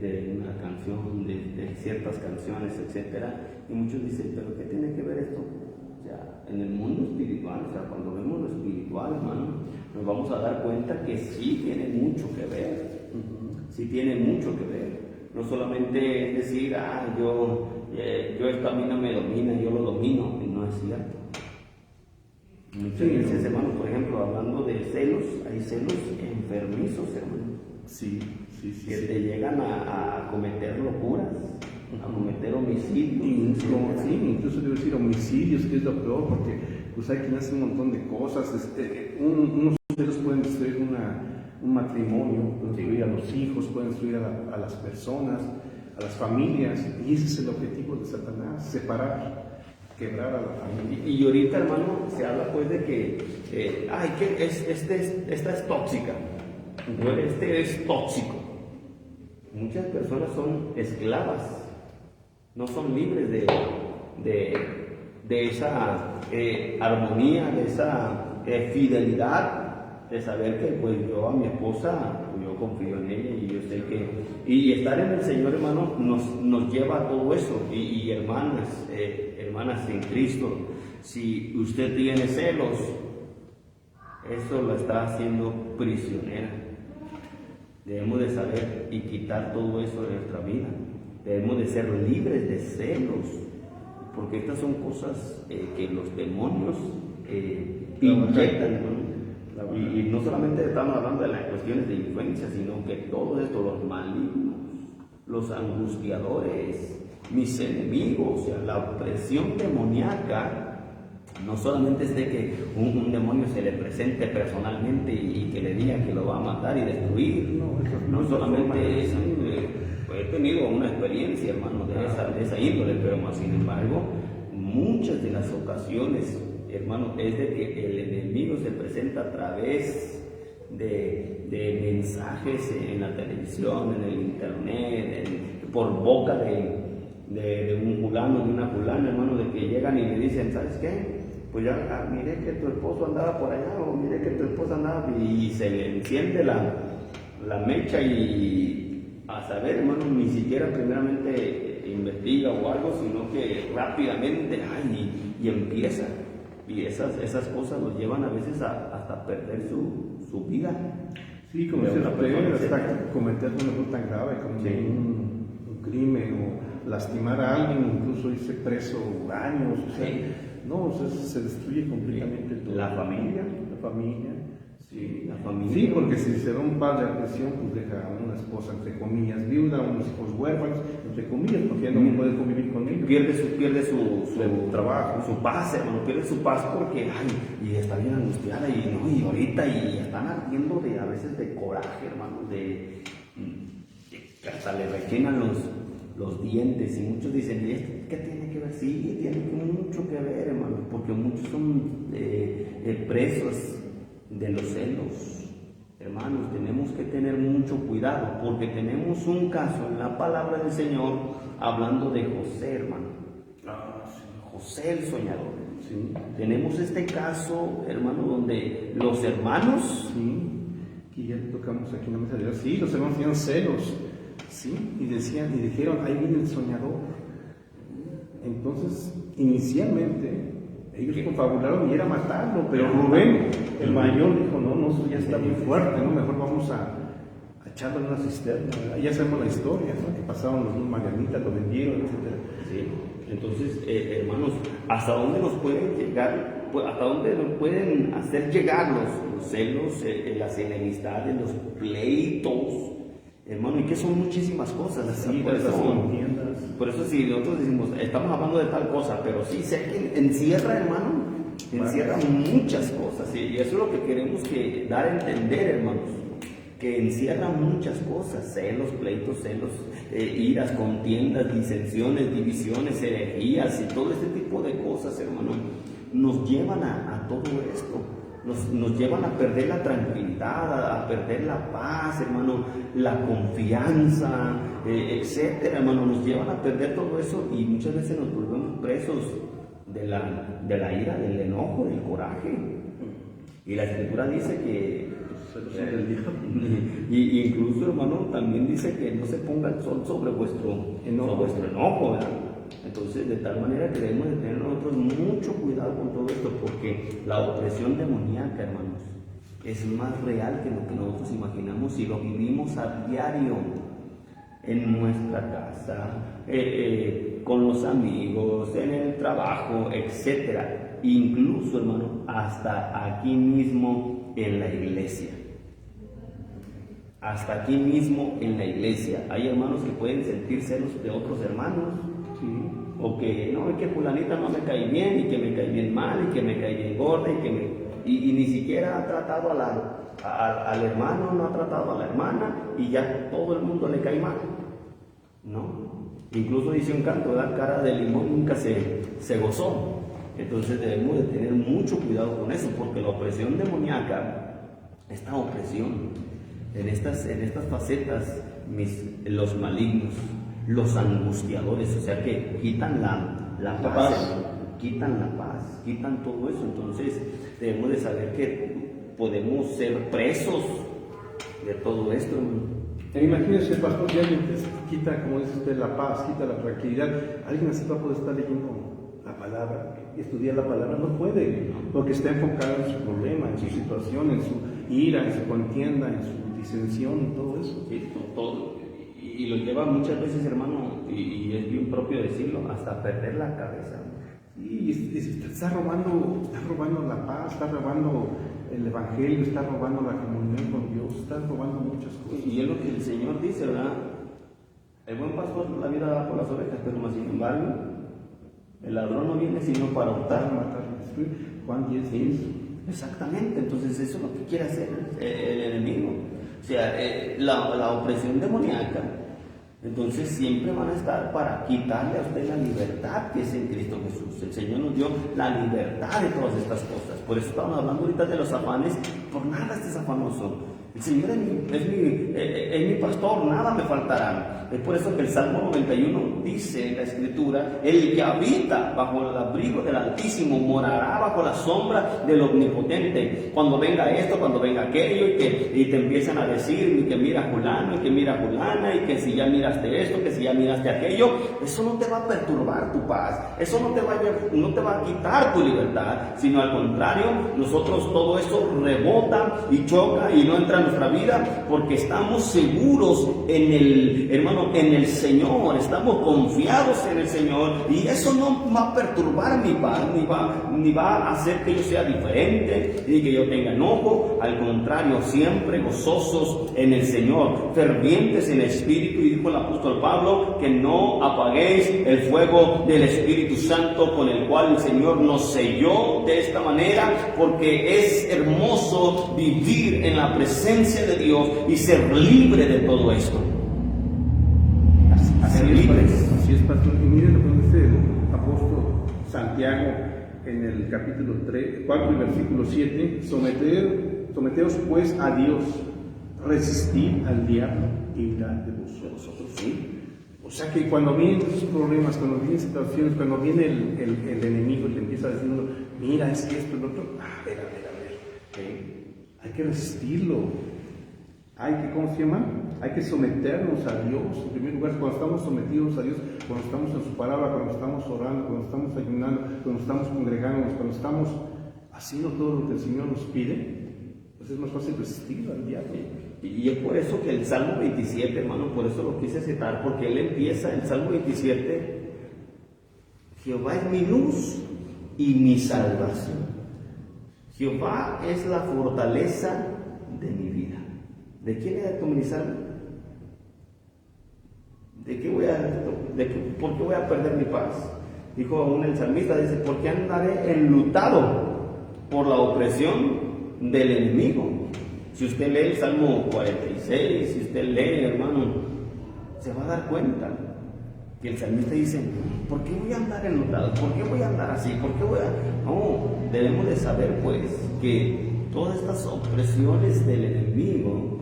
de una canción, de ciertas canciones, etcétera, y muchos dicen, pero ¿qué tiene que ver esto? O sea, en el mundo espiritual, o sea, cuando vemos lo espiritual, hermano, nos vamos a dar cuenta que sí tiene mucho que ver, sí tiene mucho que ver. No solamente es decir, esto a mí no me domina, yo lo domino, no es cierto. Muchas veces, hermano, por ejemplo, hablando de celos, hay celos enfermizos, hermano. Sí. Que te llegan a cometer locuras, a cometer homicidios. Incluso debo decir homicidios, que es lo peor, porque pues hay quien hace un montón de cosas. Unos celos pueden destruir un matrimonio, pueden destruir a los hijos, pueden destruir a las personas, a las familias, y ese es el objetivo de Satanás, separar, quebrar a la familia. Y ahorita, hermano, se habla pues de que esta es tóxica, este es tóxico. Muchas personas son esclavas, no son libres de esa armonía, de esa fidelidad, de saber que pues yo a mi esposa, yo confío en ella y yo sé que... Y estar en el Señor, hermano, nos lleva a todo eso. Y hermanas en Cristo, si usted tiene celos, eso lo está haciendo prisionera. Debemos de saber y quitar todo eso de nuestra vida. Debemos de ser libres de celos, porque estas son cosas que los demonios inyectan, ¿no? Y no solamente estamos hablando de las cuestiones de influencia, sino que todo esto, los malignos, los angustiadores, mis enemigos, o sea, la opresión demoníaca, no solamente es de que un demonio se le presente personalmente y que le diga que lo va a matar y destruir, no solamente es, he tenido una experiencia, hermano, de esa índole, pero más sin embargo, muchas de las ocasiones, hermano, es de que el enemigo se presenta a través de mensajes en la televisión, en el internet, por boca de un fulano, de una fulana, hermano, de que llegan y le dicen, ¿sabes qué? Pues ya miré que tu esposo andaba por allá, o miré que tu esposa andaba, y se le enciende la mecha, y a saber, hermano, ni siquiera primeramente investiga o algo, sino que rápidamente, y empieza. Y esas cosas los llevan a veces hasta perder su vida. Sí, como se puede hasta cometer un error tan grave como un crimen o lastimar a alguien, incluso irse preso años, o sea, se destruye completamente todo. La familia. Sí, la familia. Sí, porque si se da un padre a presión, pues deja a una esposa, entre comillas, viuda, unos hijos huérfanos, entre comillas, porque ya no puede convivir con ellos. Pierde su trabajo, su paz, hermano, pierde su paz porque, y está bien angustiada, y ahorita, y están ardiendo a veces de coraje, hermano, que hasta le rechinan los dientes, y muchos dicen, ¿y esto qué tiene que ver? Sí, tiene mucho que ver, hermano, porque muchos son presos de los celos. Hermanos, tenemos que tener mucho cuidado, porque tenemos un caso en la palabra del Señor hablando de José, hermano. José el soñador. Sí. Tenemos este caso, hermano, donde los hermanos... que ya tocamos aquí en la mesa de Dios. Sí, los hermanos tenían celos. Sí, y dijeron, ahí viene el soñador. Entonces, inicialmente, ellos confabularon y era matarlo, pero Rubén, el mayor, dijo, no, eso ya está muy fuerte, ¿no? Mejor vamos a echarlo en una cisterna, ¿verdad? Ya sabemos la historia, ¿no? Que pasaron los dos Marianitas, lo vendieron, etc. Sí. Entonces, hermanos, ¿hasta dónde nos pueden llegar? ¿Hasta dónde nos pueden hacer llegar los celos, las enemistades, los pleitos? Hermano, y que son muchísimas cosas. Sí, por las eso, contiendas. por eso si nosotros decimos, estamos hablando de tal cosa, pero sí, sé que encierra, hermano, encierra muchas cosas. Y eso es lo que queremos dar a entender, hermanos, que encierra muchas cosas: celos, pleitos, iras, contiendas, disensiones, divisiones, herejías y todo este tipo de cosas, hermano, nos llevan a todo esto. Nos llevan a perder la tranquilidad, a perder la paz, hermano, la confianza, etcétera, hermano. Nos llevan a perder todo eso y muchas veces nos volvemos presos de la ira, del enojo, del coraje. Y la Escritura dice que y incluso, hermano, también dice que no se ponga el sol sobre vuestro enojo, ¿verdad? Entonces, de tal manera que debemos de tener nosotros mucho cuidado con todo esto, porque la opresión demoníaca, hermanos, es más real que lo que nosotros imaginamos y lo vivimos a diario en nuestra casa, con los amigos, en el trabajo, etcétera. Incluso, hermano, hasta aquí mismo en la iglesia. Hasta aquí mismo en la iglesia. Hay hermanos que pueden sentir celos de otros hermanos. Sí. O que no, es que fulanita no me cae bien, y que me cae bien mal, y que me cae bien gorda, y ni siquiera ha tratado al hermano, no ha tratado a la hermana, y ya todo el mundo le cae mal. No. Incluso dice un canto, la cara de limón nunca se gozó. Entonces debemos de tener mucho cuidado con eso, porque la opresión demoníaca, esta opresión, en estas facetas, los malignos, los angustiadores, o sea que quitan la paz, quitan la paz, quitan todo eso. Entonces debemos de saber que podemos ser presos de todo esto. Imagínense, pastor, que alguien quita, como dice usted, la paz, quita la tranquilidad. Alguien así va a poder estar leyendo la palabra, estudiar la palabra, no puede, porque está enfocado en su problema, en su situación, en su ira, en su contienda, en su disensión, todo eso. Sí, todo. Y lo lleva muchas veces, hermano, y es bien propio decirlo, hasta perder la cabeza. Y está robando la paz, está robando el evangelio, está robando la comunión con Dios, está robando muchas cosas. Y es lo que el Señor dice, ¿verdad? El buen pastor la vida da por las ovejas, pero más sin embargo, el ladrón no viene sino para hurtar, matar y destruir. Juan 10:10. Exactamente, entonces eso es lo que quiere hacer el enemigo. O sea, la opresión demoníaca, entonces siempre van a estar para quitarle a usted la libertad que es en Cristo Jesús. El Señor nos dio la libertad de todas estas cosas. Por eso estamos hablando ahorita de los afanes. Por nada estés afanoso. El Señor es mi pastor, nada me faltará. Es por eso que el Salmo 91 dice en la Escritura: el que habita bajo el abrigo del Altísimo morará bajo la sombra del Omnipotente. Cuando venga esto, cuando venga aquello, y te empiezan a decir, y que mira a fulano, y que mira a fulana, y que si ya miraste esto, que si ya miraste aquello, eso no te va a perturbar tu paz, eso no te va a quitar tu libertad, sino al contrario, nosotros todo eso rebota y choca y no entra en nuestra vida, porque estamos seguros en el Señor, estamos confiados en el Señor, y eso no va a perturbar mi paz, ni va a hacer que yo sea diferente, ni que yo tenga enojo. Al contrario, siempre gozosos en el Señor, fervientes en el Espíritu. Y dijo el apóstol Pablo que no apaguéis el fuego del Espíritu Santo, con el cual el Señor nos selló de esta manera, porque es hermoso vivir en la presencia de Dios y ser libre de todo esto. Así es, pastor. Y miren lo que dice el apóstol Santiago en el capítulo 4 y versículo 7: someteos pues a Dios, resistid al diablo y irá de vosotros. ¿Sí? O sea que cuando vienen esos problemas, cuando vienen situaciones, cuando viene el enemigo y te empieza a decir: mira, es que esto, el otro, a ver. Hay que resistirlo. ¿Cómo se llama? Hay que someternos a Dios. En primer lugar, cuando estamos sometidos a Dios, cuando estamos en su palabra, cuando estamos orando, cuando estamos ayunando, cuando estamos congregándonos, cuando estamos haciendo todo lo que el Señor nos pide, pues es más fácil resistir al diablo. Y es por eso que el Salmo 27, hermano, por eso lo quise citar, porque él empieza el Salmo 27: Jehová es mi luz y mi salvación. Jehová es la fortaleza de mi vida. ¿De quién era tu salmo? ¿De qué voy a, por qué voy a perder mi paz? Dijo aún el salmista, dice, ¿por qué andaré enlutado por la opresión del enemigo? Si usted lee el Salmo 46, si usted lee, hermano, se va a dar cuenta que el salmista dice, ¿por qué voy a andar enlutado? ¿Por qué voy a andar así? ¿Por qué voy a...? No, debemos de saber pues que todas estas opresiones del enemigo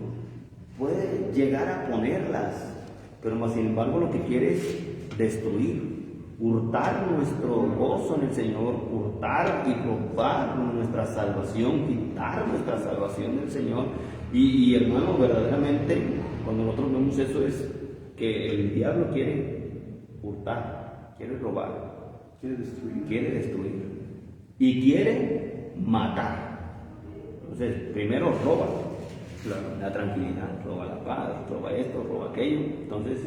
puede llegar a ponerlas, pero más sin embargo lo que quiere es destruir, hurtar nuestro gozo en el Señor, hurtar y robar nuestra salvación, quitar nuestra salvación del Señor. Y hermano, verdaderamente, cuando nosotros vemos eso es que el diablo quiere hurtar, quiere robar, quiere destruir y quiere matar. Entonces, primero roba la tranquilidad, roba la paz, roba esto, roba aquello. Entonces,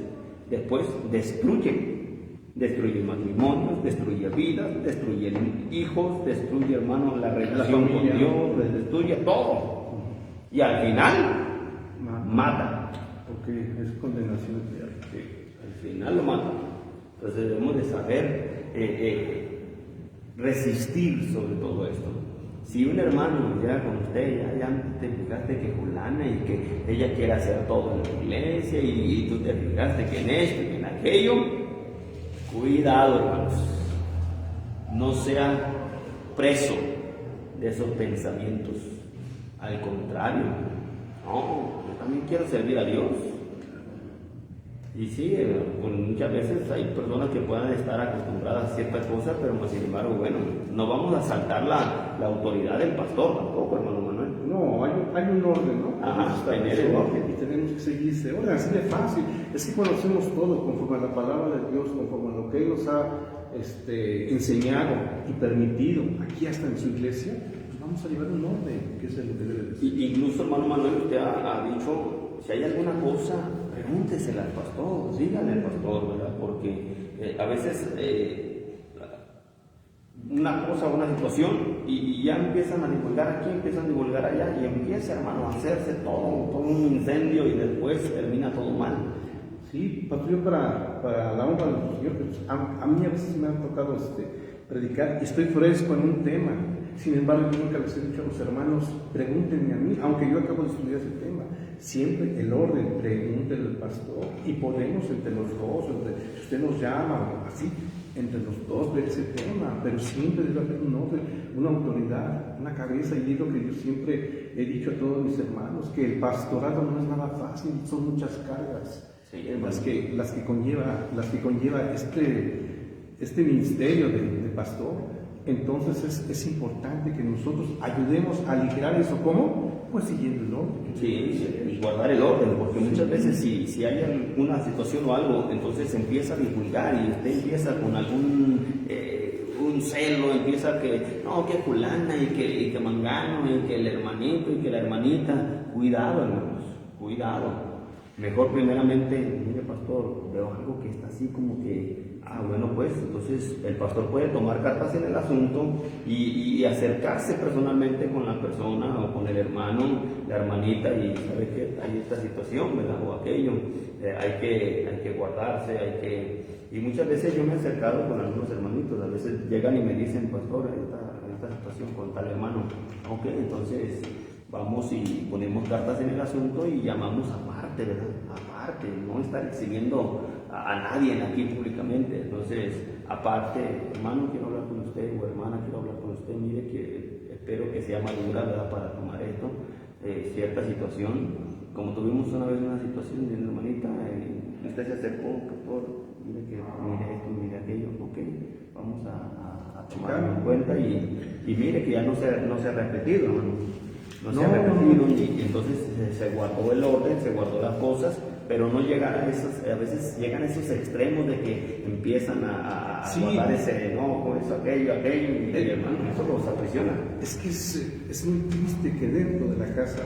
después destruye matrimonios, destruye vidas, destruye hijos, destruye, hermanos, la relación con Dios, destruye todo. Y al final, mata. Porque es condenación eterna. Sí, al final lo mata. Entonces debemos de saber resistir sobre todo esto. Si un hermano llega con usted, ya te fijaste que fulana y que ella quiere hacer todo en la iglesia y tú te fijaste que en esto y en aquello, cuidado, hermanos, no sea preso de esos pensamientos. Al contrario, no, yo también quiero servir a Dios. Y sí, pues muchas veces hay personas que puedan estar acostumbradas a ciertas cosas, pero sin embargo, bueno, no vamos a saltar la autoridad del pastor tampoco, hermano Manuel. No, hay un orden, ¿no? Ajá, tener el orden. Y tenemos que seguir ese orden, así de fácil. Es que cuando hacemos todo conforme a la palabra de Dios, conforme a lo que Él nos ha enseñado y permitido, aquí hasta en su iglesia, pues vamos a llevar un orden, que es el que debe de ser. Incluso, hermano Manuel, usted ha dicho, si hay alguna cosa, pregúntesela al pastor, dígale al pastor, ¿verdad? Porque a veces una cosa, una situación, y ya empiezan a divulgar aquí, empiezan a divulgar allá, y empieza, hermano, a hacerse todo un incendio, y después termina todo mal. Sí, pastor, yo para la honra de nuestro Señor, pues, a mí a veces me ha tocado predicar y estoy fresco en un tema. Sin embargo, yo nunca les he dicho a los hermanos, pregúntenme a mí, aunque yo acabo de estudiar ese tema. Siempre el orden, pregúntenle al pastor y podemos entre los dos, si usted nos llama, así, entre los dos ver ese tema, pero siempre debe haber un orden, una autoridad, una cabeza, y es lo que yo siempre he dicho a todos mis hermanos, que el pastorado no es nada fácil, son muchas cargas. Sí, las que conlleva este ministerio de pastor. Entonces es importante que nosotros ayudemos a aligerar eso. ¿Cómo? Pues siguiendo el orden. Sí, guardar el orden, porque muchas veces si hay alguna situación o algo, entonces se empieza a divulgar y usted empieza con algún un celo, empieza que no, que fulana y que mangano y que el hermanito y que la hermanita. Cuidado, hermanos, cuidado. Mejor primeramente, mire pastor, veo algo que está así como que, bueno pues, entonces el pastor puede tomar cartas en el asunto y acercarse personalmente con la persona o con el hermano, la hermanita, y sabe que hay esta situación, ¿verdad? O aquello, hay que guardarse, y muchas veces yo me he acercado con algunos hermanitos, a veces llegan y me dicen, pastor, esta situación con tal hermano, ok, entonces vamos y ponemos cartas en el asunto y llamamos aparte, ¿verdad? Aparte, no estar exhibiendo a nadie aquí públicamente. Entonces, aparte, hermano, quiero hablar con usted, o hermana, quiero hablar con usted, mire que espero que sea madura, ¿verdad? Para tomar esto, cierta situación. Como tuvimos una vez una situación de una hermanita, usted se acercó, pastor, mire esto, mire aquello, ok, vamos a tomarlo en cuenta y mire que ya no se ha repetido, hermano. No se ha repetido, y entonces se guardó el orden, se guardó las cosas, pero no llegar a veces llegan esos extremos de que empiezan a guardar ese enojo, eso, aquello, y hermano, eso los aprisiona. Es que es muy triste que dentro de la casa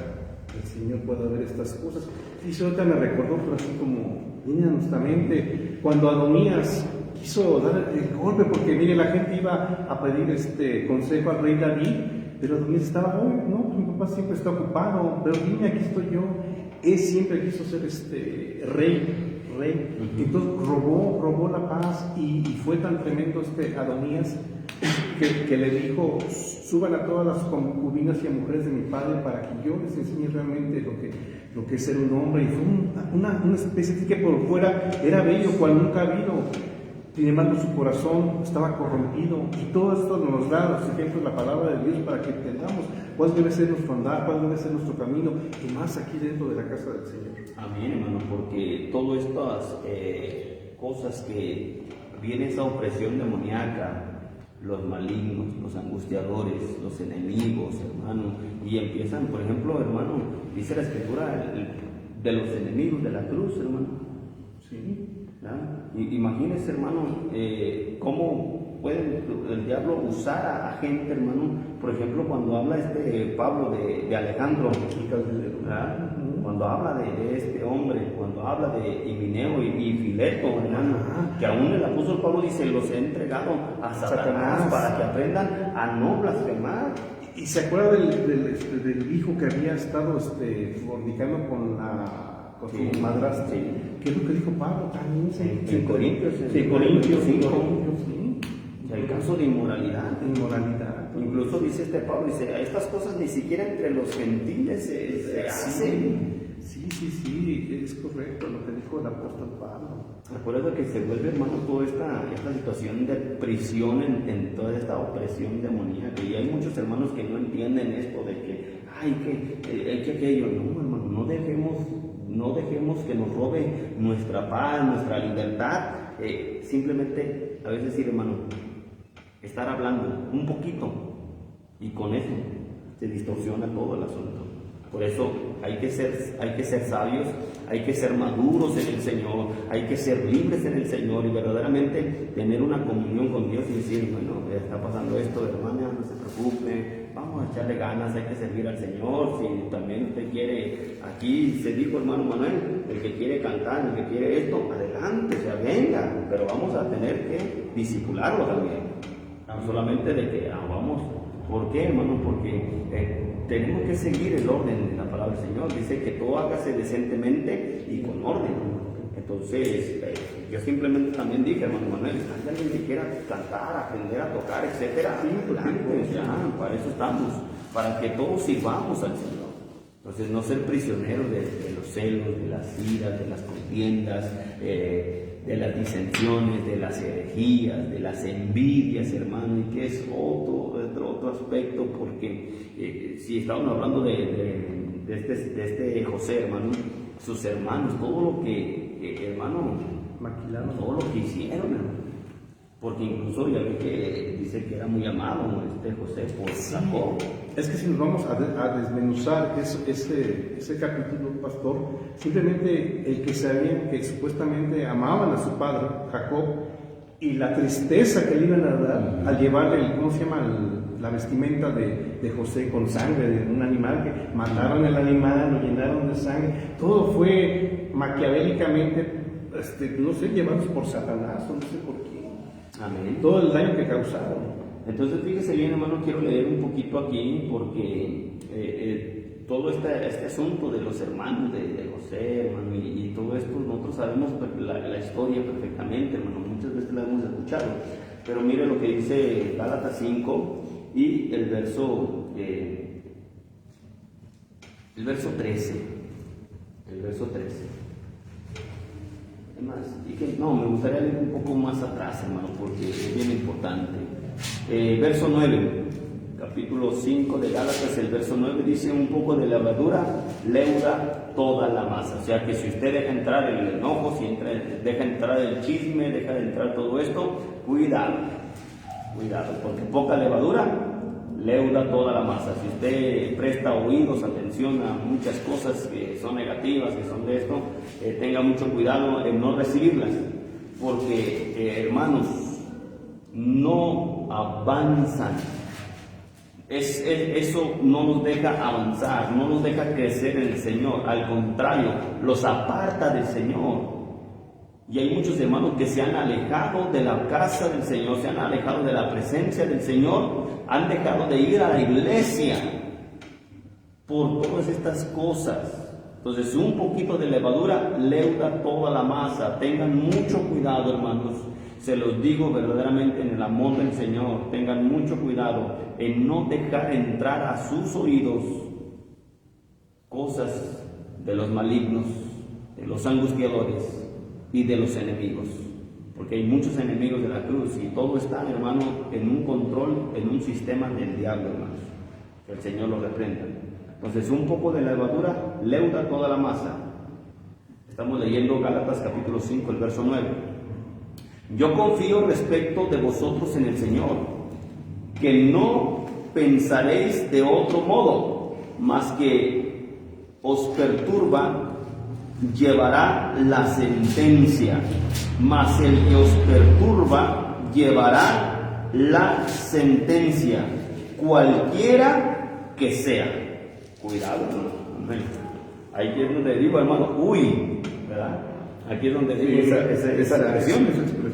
del Señor pueda haber estas cosas. Y eso ahorita me recordó, pero así como viene a nuestra mente, cuando Adonías quiso dar el golpe, porque mire, la gente iba a pedir consejo al rey David, pero Adonías estaba, no, mi papá siempre está ocupado, pero dime, aquí estoy yo. Él siempre quiso ser rey, rey. Entonces robó la paz y fue tan tremendo Adonías que le dijo: suban a todas las concubinas y a mujeres de mi padre para que yo les enseñe realmente lo que es ser un hombre. Y fue una especie que por fuera era bello cual nunca ha habido. Sin embargo, su corazón estaba corrompido, y todo esto nos da los ejemplos de la palabra de Dios para que entendamos cuál debe ser nuestro andar, cuál debe ser nuestro camino, y más aquí dentro de la casa del Señor. Amén, hermano, porque todas estas cosas que viene esa opresión demoníaca, los malignos, los angustiadores, los enemigos, hermano, y empiezan, por ejemplo, hermano, dice la Escritura de los enemigos de la cruz, hermano. Sí. Imagínense, hermano, cómo puede el diablo usar a gente, hermano. Por ejemplo, cuando habla Pablo de Alejandro, cuando habla de este hombre, cuando habla de Himeneo y Fileto, hermano, que aún el apóstol Pablo dice: los he entregado a Satanás para que aprendan a no blasfemar. Y se acuerda del hijo que había estado fornicando con su madrastra. Sí. ¿Qué es lo que dijo Pablo también? En Corintios 5. El caso de inmoralidad. Incluso dice Pablo, dice: estas cosas ni siquiera entre los gentiles se hacen. Sí, es correcto lo que dijo el apóstol Pablo. Recuerda que se vuelve, hermano, toda esta situación de prisión en toda esta opresión demoníaca. Y hay muchos hermanos que no entienden esto de que aquello. No, hermano, no dejemos que nos robe nuestra paz, nuestra libertad. Simplemente, a veces decir, hermano, estar hablando un poquito, y con eso se distorsiona todo el asunto. Por eso hay que ser sabios, hay que ser maduros en el Señor, hay que ser libres en el Señor y verdaderamente tener una comunión con Dios y decir: bueno, está pasando esto, hermana, no se preocupe, vamos a echarle ganas, hay que servir al Señor. Si también usted quiere, aquí se dijo, hermano Manuel, el que quiere cantar, el que quiere esto, adelante, venga, pero vamos a tener que discipularlo también. No solamente de que vamos. ¿Por qué, hermano? Porque tenemos que seguir el orden de la palabra del Señor. Dice que todo hágase decentemente y con orden. Entonces, yo simplemente también dije, hermano Manuel, ¿hay alguien que quiera cantar, aprender a tocar, etcétera? Sí, pues ya, para eso estamos, para que todos sirvamos al Señor. Entonces, no ser prisioneros de los celos, de las iras, de las contiendas, de las disensiones, de las herejías, de las envidias, hermano, y que es otro aspecto, porque si estábamos hablando de este José, hermano, sus hermanos, todo lo que, hermano, maquilaron, todo lo que hicieron, hermano. Porque incluso ya ve que dice que era muy amado José por Jacob. Es que si nos vamos a desmenuzar ese capítulo, pastor, simplemente el que sabían que supuestamente amaban a su padre, Jacob, y la tristeza que le iban a dar al llevarle, ¿cómo se llama?, la vestimenta de José con sangre de un animal, que mataron el animal, lo llenaron de sangre. Todo fue maquiavélicamente, no sé, llevados por Satanás, o no sé por qué. Amén. Todo el daño que causaron. Entonces, fíjese bien, hermano, quiero leer un poquito aquí, porque todo este asunto de los hermanos de José, hermano, y todo esto, nosotros sabemos la historia perfectamente, hermano, muchas veces la hemos escuchado. Pero mire lo que dice Gálatas 5 y el verso 13. El verso 13. Me gustaría leer un poco más atrás, hermano, porque es bien importante. Verso 9, capítulo 5 de Gálatas, el verso 9 dice: un poco de levadura leuda toda la masa. O sea que si usted deja entrar el enojo, si deja entrar el chisme, deja de entrar todo esto, cuidado, porque poca levadura leuda toda la masa. Si usted presta oídos, atención a muchas cosas que son negativas, que son de esto, tenga mucho cuidado en no recibirlas, porque hermanos, no avanzan. Eso no nos deja avanzar, no nos deja crecer en el Señor, al contrario, los aparta del Señor. Y hay muchos hermanos que se han alejado de la casa del Señor, se han alejado de la presencia del Señor, han dejado de ir a la iglesia por todas estas cosas. Entonces, un poquito de levadura leuda toda la masa. Tengan mucho cuidado, hermanos. Se los digo verdaderamente en el amor del Señor. Tengan mucho cuidado en no dejar entrar a sus oídos cosas de los malignos, de los angustiadores y de los enemigos. Porque hay muchos enemigos de la cruz y todo está, hermano, en un control, en un sistema del diablo, hermanos. Que el Señor lo reprenda. Entonces, un poco de levadura leuda toda la masa. Estamos leyendo Gálatas capítulo 5, el verso 9. Yo confío respecto de vosotros en el Señor, que no pensaréis de otro modo, mas que os perturba, llevará la sentencia, mas el que os perturba llevará la sentencia, cualquiera que sea. Cuidado, hermano. Ahí es donde digo, hermano, uy, ¿verdad? Aquí es donde digo esa expresión.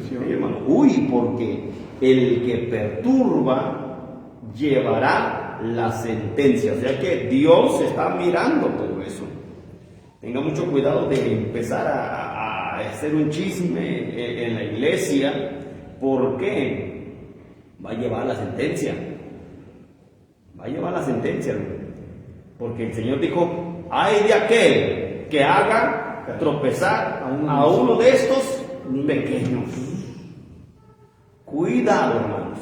Sí, hermano, uy, porque el que perturba llevará la sentencia. O sea que Dios está mirando todo eso. Tenga mucho cuidado de empezar a hacer un chisme en la iglesia, porque va a llevar la sentencia. Va a llevar la sentencia, hermano. Porque el Señor dijo, ay de aquel que haga tropezar a uno de estos pequeños. Cuidado, hermanos.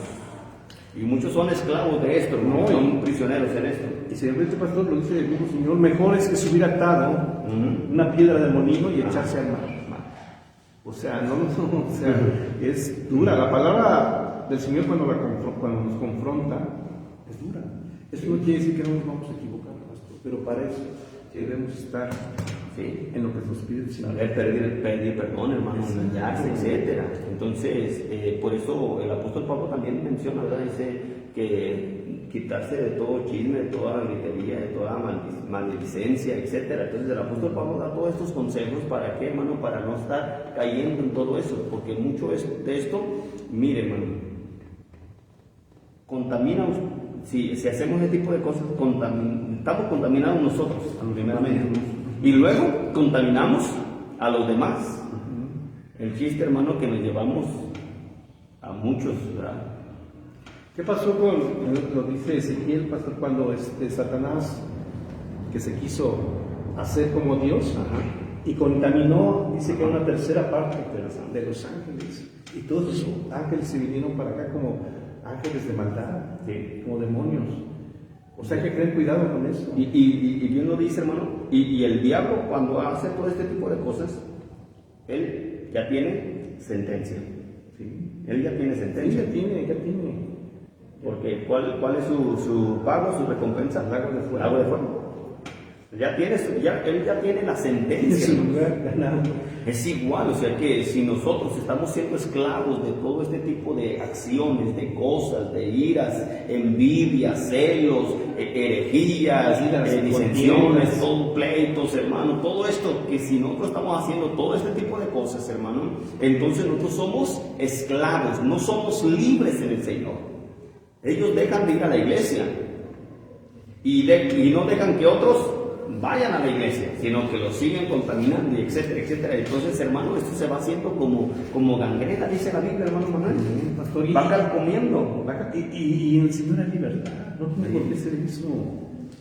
Y muchos son esclavos de esto, ¿no? Son prisioneros en esto. Y si el pastor lo dice el mismo Señor, mejor es que se hubiera atado una piedra de molino y echarse al mar. O sea, o sea, es dura. La palabra del Señor cuando nos confronta es dura. Eso no quiere decir que no nos vamos a equivocar, pastor, pero para eso debemos estar en lo que nos pide el Señor. Pedir perdón, hermano, humillarse, etcétera. Entonces, por eso el apóstol Pablo también menciona, ¿verdad? Dice que quitarse de todo chisme, de toda gritería, de toda maledicencia, etcétera. Entonces, el apóstol Pablo da todos estos consejos. ¿Para qué, hermano? Para no estar cayendo en todo eso, porque mucho de esto, mire, hermano, contamina. Si hacemos ese tipo de cosas, estamos contaminados nosotros, primeramente, y luego contaminamos a los demás. El chiste, hermano, que nos llevamos a muchos, ¿verdad? ¿Qué pasó lo dice Ezequiel, pastor, cuando Satanás, que se quiso hacer como Dios, y contaminó, dice que una tercera parte de los ángeles, y todos los ángeles se vinieron para acá como ángeles de maldad, como demonios? O sea, hay que tener cuidado con eso. Y Dios lo dice, hermano, y el diablo, cuando hace todo este tipo de cosas, él ya tiene sentencia. Él ya tiene sentencia. Sí, ya tiene. Porque ¿cuál es su pago, su recompensa? Lago de fuego. Lago de fuego. Él ya tiene la sentencia. Es igual, o sea que si nosotros estamos siendo esclavos de todo este tipo de acciones, de cosas, de iras, envidias, celos, herejías, disensiones, todo pleitos, hermano, todo esto, que si nosotros estamos haciendo todo este tipo de cosas, hermano, entonces nosotros somos esclavos, no somos libres en el Señor. Ellos dejan de ir a la iglesia y no dejan que otros vayan a la iglesia, sino que lo siguen contaminando, y etcétera, etcétera. Entonces, hermano, esto se va haciendo como gangrena, dice la Biblia, hermano Manuel. Pastor, va comiendo. Y el Señor es libertad. No tiene por qué ser eso.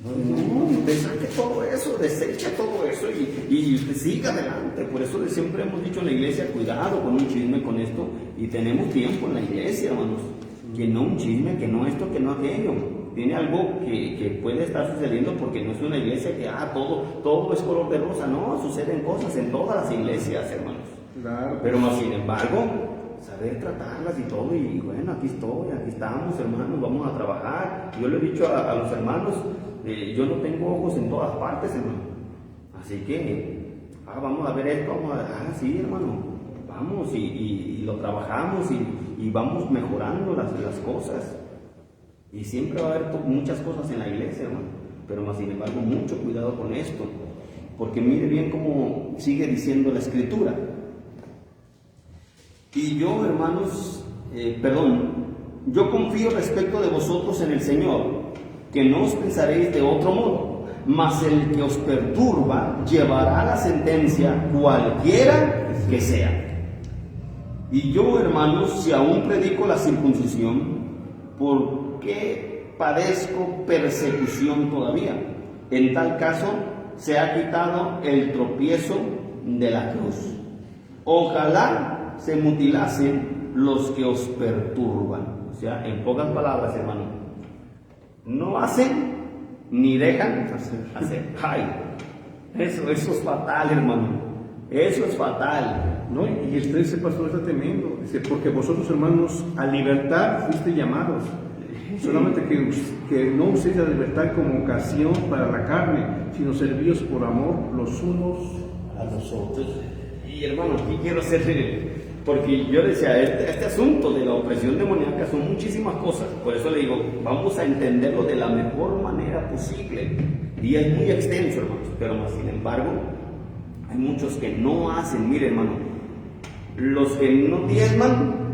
No, deseche todo eso, desecha todo eso y usted siga adelante. Por eso siempre hemos dicho en la iglesia, cuidado con un chisme, con esto. Y tenemos tiempo en la iglesia, hermanos. Que no un chisme, que no esto, que no aquello. Tiene algo que puede estar sucediendo, porque no es una iglesia que todo es color de rosa. No, suceden cosas en todas las iglesias, hermanos. Claro. Pero más sin embargo, saber tratarlas y todo, y bueno, aquí estamos, hermanos, vamos a trabajar. Yo le he dicho a los hermanos, yo no tengo ojos en todas partes, hermano. Así que, vamos a ver esto, sí, hermano, vamos y lo trabajamos y vamos mejorando las cosas. Y siempre va a haber muchas cosas en la iglesia, hermano, pero más sin embargo, mucho cuidado con esto, porque mire bien cómo sigue diciendo la Escritura. Y yo, hermanos, yo confío respecto de vosotros en el Señor, que no os pensaréis de otro modo, mas el que os perturba llevará la sentencia cualquiera que sea. Y yo, hermanos, si aún predico la circuncisión, ¿por qué padezco persecución todavía? En tal caso, se ha quitado el tropiezo de la cruz. Ojalá se mutilasen los que os perturban. O sea, en pocas palabras, hermano, no hacen ni dejan hacer. Ay, eso es fatal, hermano. Eso es fatal. No, y ese pastor está tremendo. Dice, porque vosotros, hermanos, a libertad fuiste llamados. Solamente que no uséis la libertad como ocasión para la carne, sino servíos por amor los unos a los otros. Y hermano, aquí quiero hacer, porque yo decía, este asunto de la opresión demoníaca son muchísimas cosas. Por eso le digo, vamos a entenderlo de la mejor manera posible. Y es muy extenso, hermanos, pero más sin embargo, hay muchos que no hacen. Mire, hermano, los que no diezman,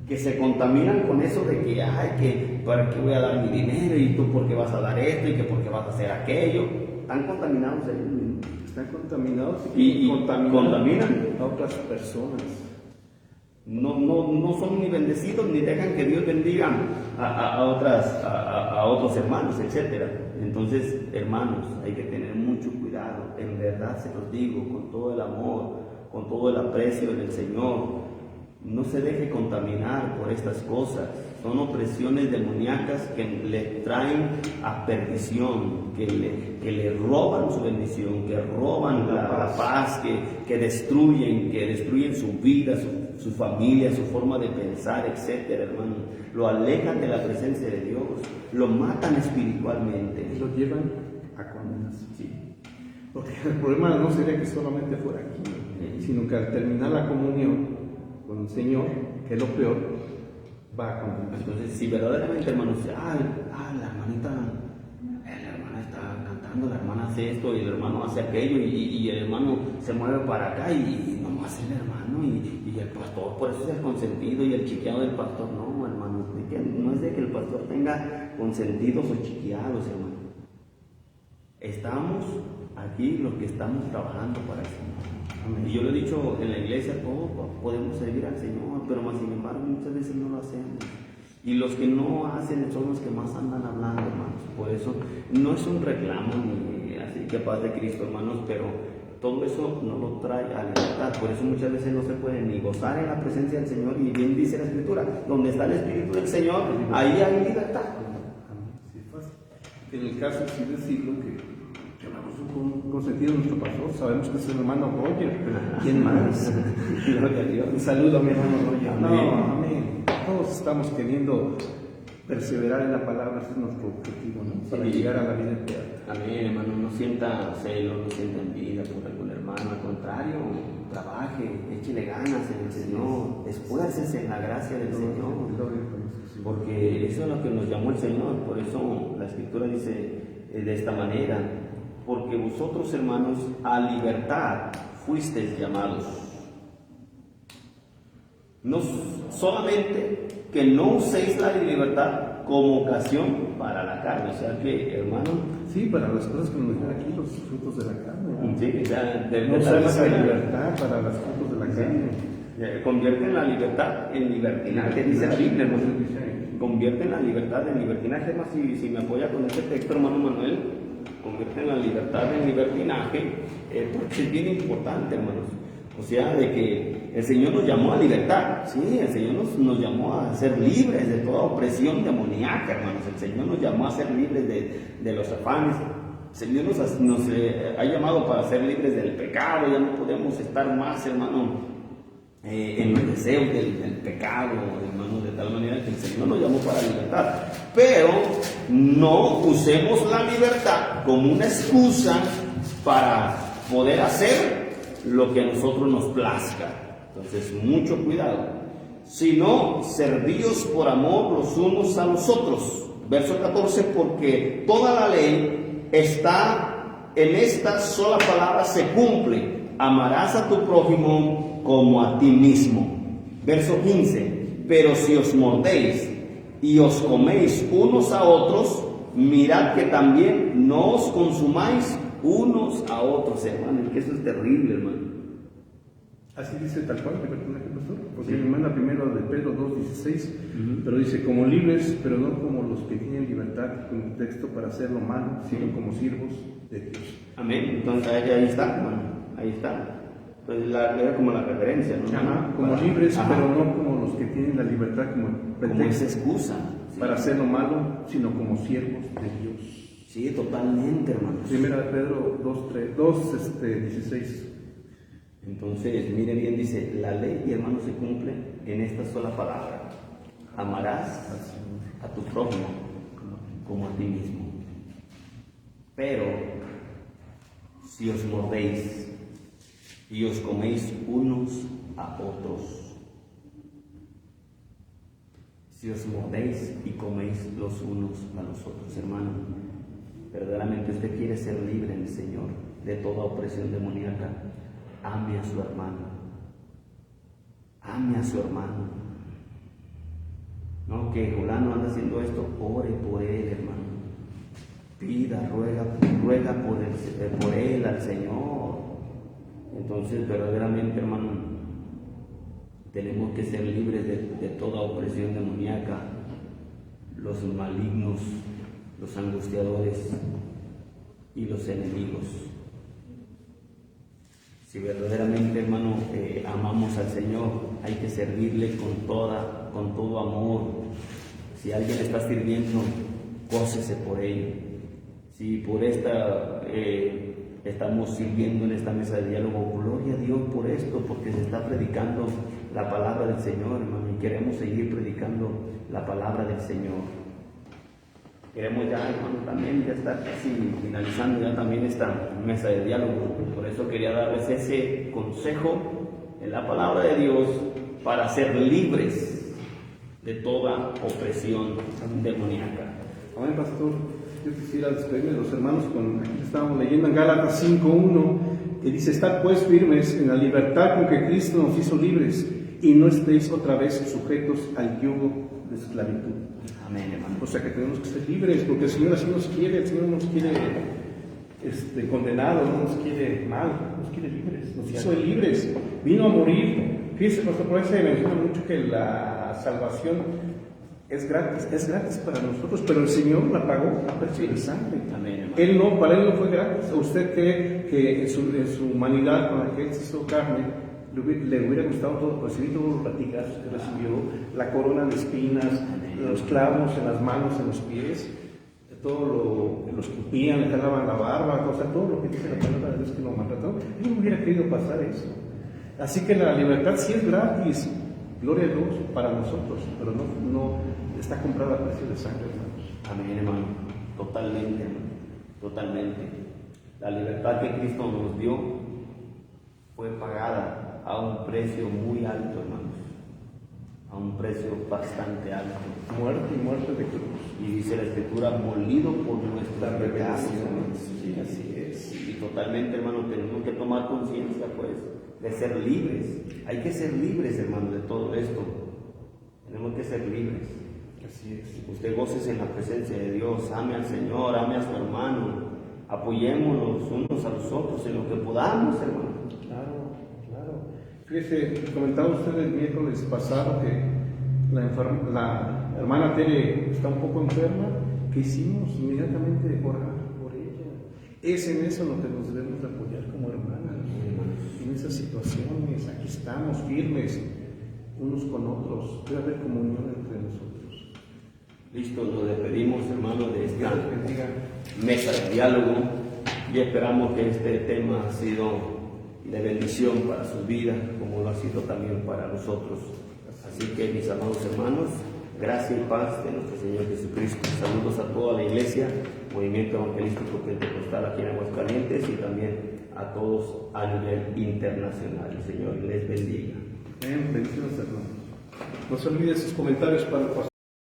que se contaminan con eso de que, ay, que para qué voy a dar mi dinero y tú por qué vas a dar esto y que por qué vas a hacer aquello. Están contaminados ellos mismos. Están contaminados y contaminan a otras personas. No son ni bendecidos ni dejan que Dios bendiga a otros hermanos, etc. Entonces, hermanos, hay que tener mucho cuidado. En verdad se los digo, con todo el amor, con todo el aprecio del Señor. No se deje contaminar por estas cosas. Son opresiones demoníacas que le traen a perdición, que le roban su bendición, que roban la paz, que destruyen su vida, su familia, su forma de pensar, etcétera, hermano. Lo alejan de la presencia de Dios, lo matan espiritualmente. Y lo llevan a condenación. Sí. Porque el problema no sería que solamente fuera aquí, sino que al terminar la comunión con el Señor, que es lo peor, va a condenar. Entonces, si verdaderamente, hermanos, la hermana está cantando, la hermana hace esto y el hermano hace aquello y el hermano se mueve para acá y no más el hermano y el pastor, por eso es el consentido y el chiqueado del pastor. No, hermano, no es de que el pastor tenga consentidos o chiqueados, hermano. Estamos aquí los que estamos trabajando para el Señor. Y yo lo he dicho en la iglesia, todos podemos servir al Señor, pero más sin embargo muchas veces no lo hacemos. Y los que no hacen son los que más andan hablando, hermanos. Por eso no es un reclamo ni así que paz de Cristo, hermanos, pero todo eso no lo trae a libertad. Por eso muchas veces no se puede ni gozar en la presencia del Señor. Y bien dice la Escritura, donde está el Espíritu del Señor, ahí hay libertad. En el caso sí decirlo que con sentido nuestro pastor, sabemos que es el hermano Roger. ¿Quién más? Gloria a Dios. Un saludo a mi hermano Roger. Amén. Amén. Todos estamos queriendo perseverar en la palabra, ese es nuestro objetivo, ¿no? Para llegar a la vida eterna. Amén, hermano. No sienta celo, no sienta envidia por algún hermano, al contrario, trabaje, échele ganas en el Señor, esfuércese en la gracia del Señor, porque eso es lo que nos llamó el Señor. Por eso la Escritura dice de esta manera: porque vosotros, hermanos, a libertad fuisteis llamados. No solamente que no uséis la libertad como ocasión para la carne, o sea que, hermano, sí, para las cosas que nos dejan aquí, los frutos de la carne. Sí, ya no usar la libertad para los frutos de la carne. Convierten la libertad en libertinaje, dice la Biblia, hermano. Convierten la libertad en libertinaje. Más si me apoya con este texto, hermano Manuel, convierten la libertad en libertinaje, porque es bien importante, hermanos. O sea, de que el Señor nos llamó a libertad, sí, el Señor nos llamó a ser libres de toda opresión demoníaca, hermanos. El Señor nos llamó a ser libres de los afanes. El Señor nos ha llamado para ser libres del pecado. Ya no podemos estar más, hermano, en los deseos del pecado, hermano, de tal manera que el Señor nos llamó para la libertad. Pero no usemos la libertad como una excusa para poder hacer lo que a nosotros nos plazca. Entonces, mucho cuidado. Sino, servíos por amor los unos a los otros. Verso 14, porque toda la ley está en esta sola palabra, se cumple: amarás a tu prójimo como a ti mismo. Verso 15, pero si os mordéis y os coméis unos a otros, mirad que también no os consumáis unos a otros, hermano, que eso es terrible, hermano. Así dice tal cual el personaje, pastor, porque me manda primero de Pedro 2:16, pero dice, como libres, pero no como los que tienen libertad, con el texto para hacer lo malo, sino como siervos de Dios. Amén. Entonces ahí está, hermano, ahí está. Entonces era como la referencia, ¿no? Ajá, como libres, pero no como los que tienen la libertad como como esa excusa. Sí. Para hacer lo malo, sino como siervos de Dios. Sí, totalmente, hermano. Primera de Pedro 2:16. Entonces, mire bien, dice, la ley, hermano, se cumple en esta sola palabra. Amarás a tu prójimo como a ti mismo. Pero, si os mordéis y os coméis unos a otros, si os mordéis y coméis los unos a los otros, hermano, verdaderamente usted quiere ser libre en el Señor de toda opresión demoníaca. Ame a su hermano. Ame a su hermano. No, que fulano anda haciendo esto, ore por él, hermano. Pida, ruega por él al Señor. Entonces, verdaderamente, hermano, tenemos que ser libres de toda opresión demoníaca, los malignos, los angustiadores y los enemigos. Si verdaderamente, hermano, amamos al Señor, hay que servirle con todo amor. Si alguien está sirviendo, gócese por ello. Si por esta estamos sirviendo en esta mesa de diálogo, gloria a Dios por esto, porque se está predicando la palabra del Señor, hermano, y queremos seguir predicando la palabra del Señor. Queremos ya, hermano, también ya estar casi finalizando ya también esta mesa de diálogo. Por eso quería darles ese consejo en la palabra de Dios para ser libres de toda opresión demoníaca. Amén, pastor. Yo quisiera despedirme de los hermanos con, aquí estábamos leyendo en Gálatas 5:1, que dice, estad pues firmes en la libertad con que Cristo nos hizo libres, y no estéis otra vez sujetos al yugo de esclavitud. Amén, hermano. O sea que tenemos que ser libres, porque el Señor así nos quiere, el Señor no nos quiere condenados, no nos quiere mal, nos quiere libres, nos hizo libres, vino a morir. Fíjese, pastor, por eso se menciona mucho que la salvación es gratis para nosotros, pero el Señor la pagó a precio de sangre. Amén, hermano. Para Él no fue gratis. ¿Usted cree que en su humanidad, con la que Él se hizo carne, le hubiera gustado todo, recibir todos los latigazos que recibió, la corona de espinas, los clavos en las manos, en los pies, todo lo escupían, le jalaban la barba, todo lo que dice la palabra de Dios que lo maltrató? Él no hubiera querido pasar eso. Así que la libertad sí es gratis, gloria a Dios para nosotros, pero no está comprada a precio de sangre, hermanos. Amén, hermano, totalmente, hermano, totalmente. La libertad que Cristo nos dio fue pagada a un precio muy alto, hermanos, a un precio bastante alto. Muerte de cruz. Y dice la Escritura, molido por nuestra rebelión. Sí, así es. Y totalmente, hermano, tenemos que tomar conciencia, pues, de ser libres. Hay que ser libres, hermano, de todo esto. Tenemos que ser libres. Así es. Usted gócese en la presencia de Dios, ame al Señor, ame a su hermano, apoyémonos unos a los otros en lo que podamos, hermano. Claro. Fíjese, comentaba usted el miércoles pasado que la hermana Tere está un poco enferma. ¿Qué hicimos? Inmediatamente orar por ella. Es en eso en lo que nos debemos apoyar como hermanas. En esas situaciones, aquí estamos firmes unos con otros. Debe haber comunión entre nosotros. Listo, nos despedimos, hermano, de esta mesa de diálogo y esperamos que este tema ha sido de bendición para sus vidas, como lo ha sido también para nosotros. Así que, mis amados hermanos, gracia y paz de nuestro Señor Jesucristo. Saludos a toda la iglesia, Movimiento Evangelístico Pentecostal aquí en Aguascalientes, y también a todos a nivel internacional. El Señor les bendiga. Bendiciones, hermanos. No se olvide sus comentarios para el pastor.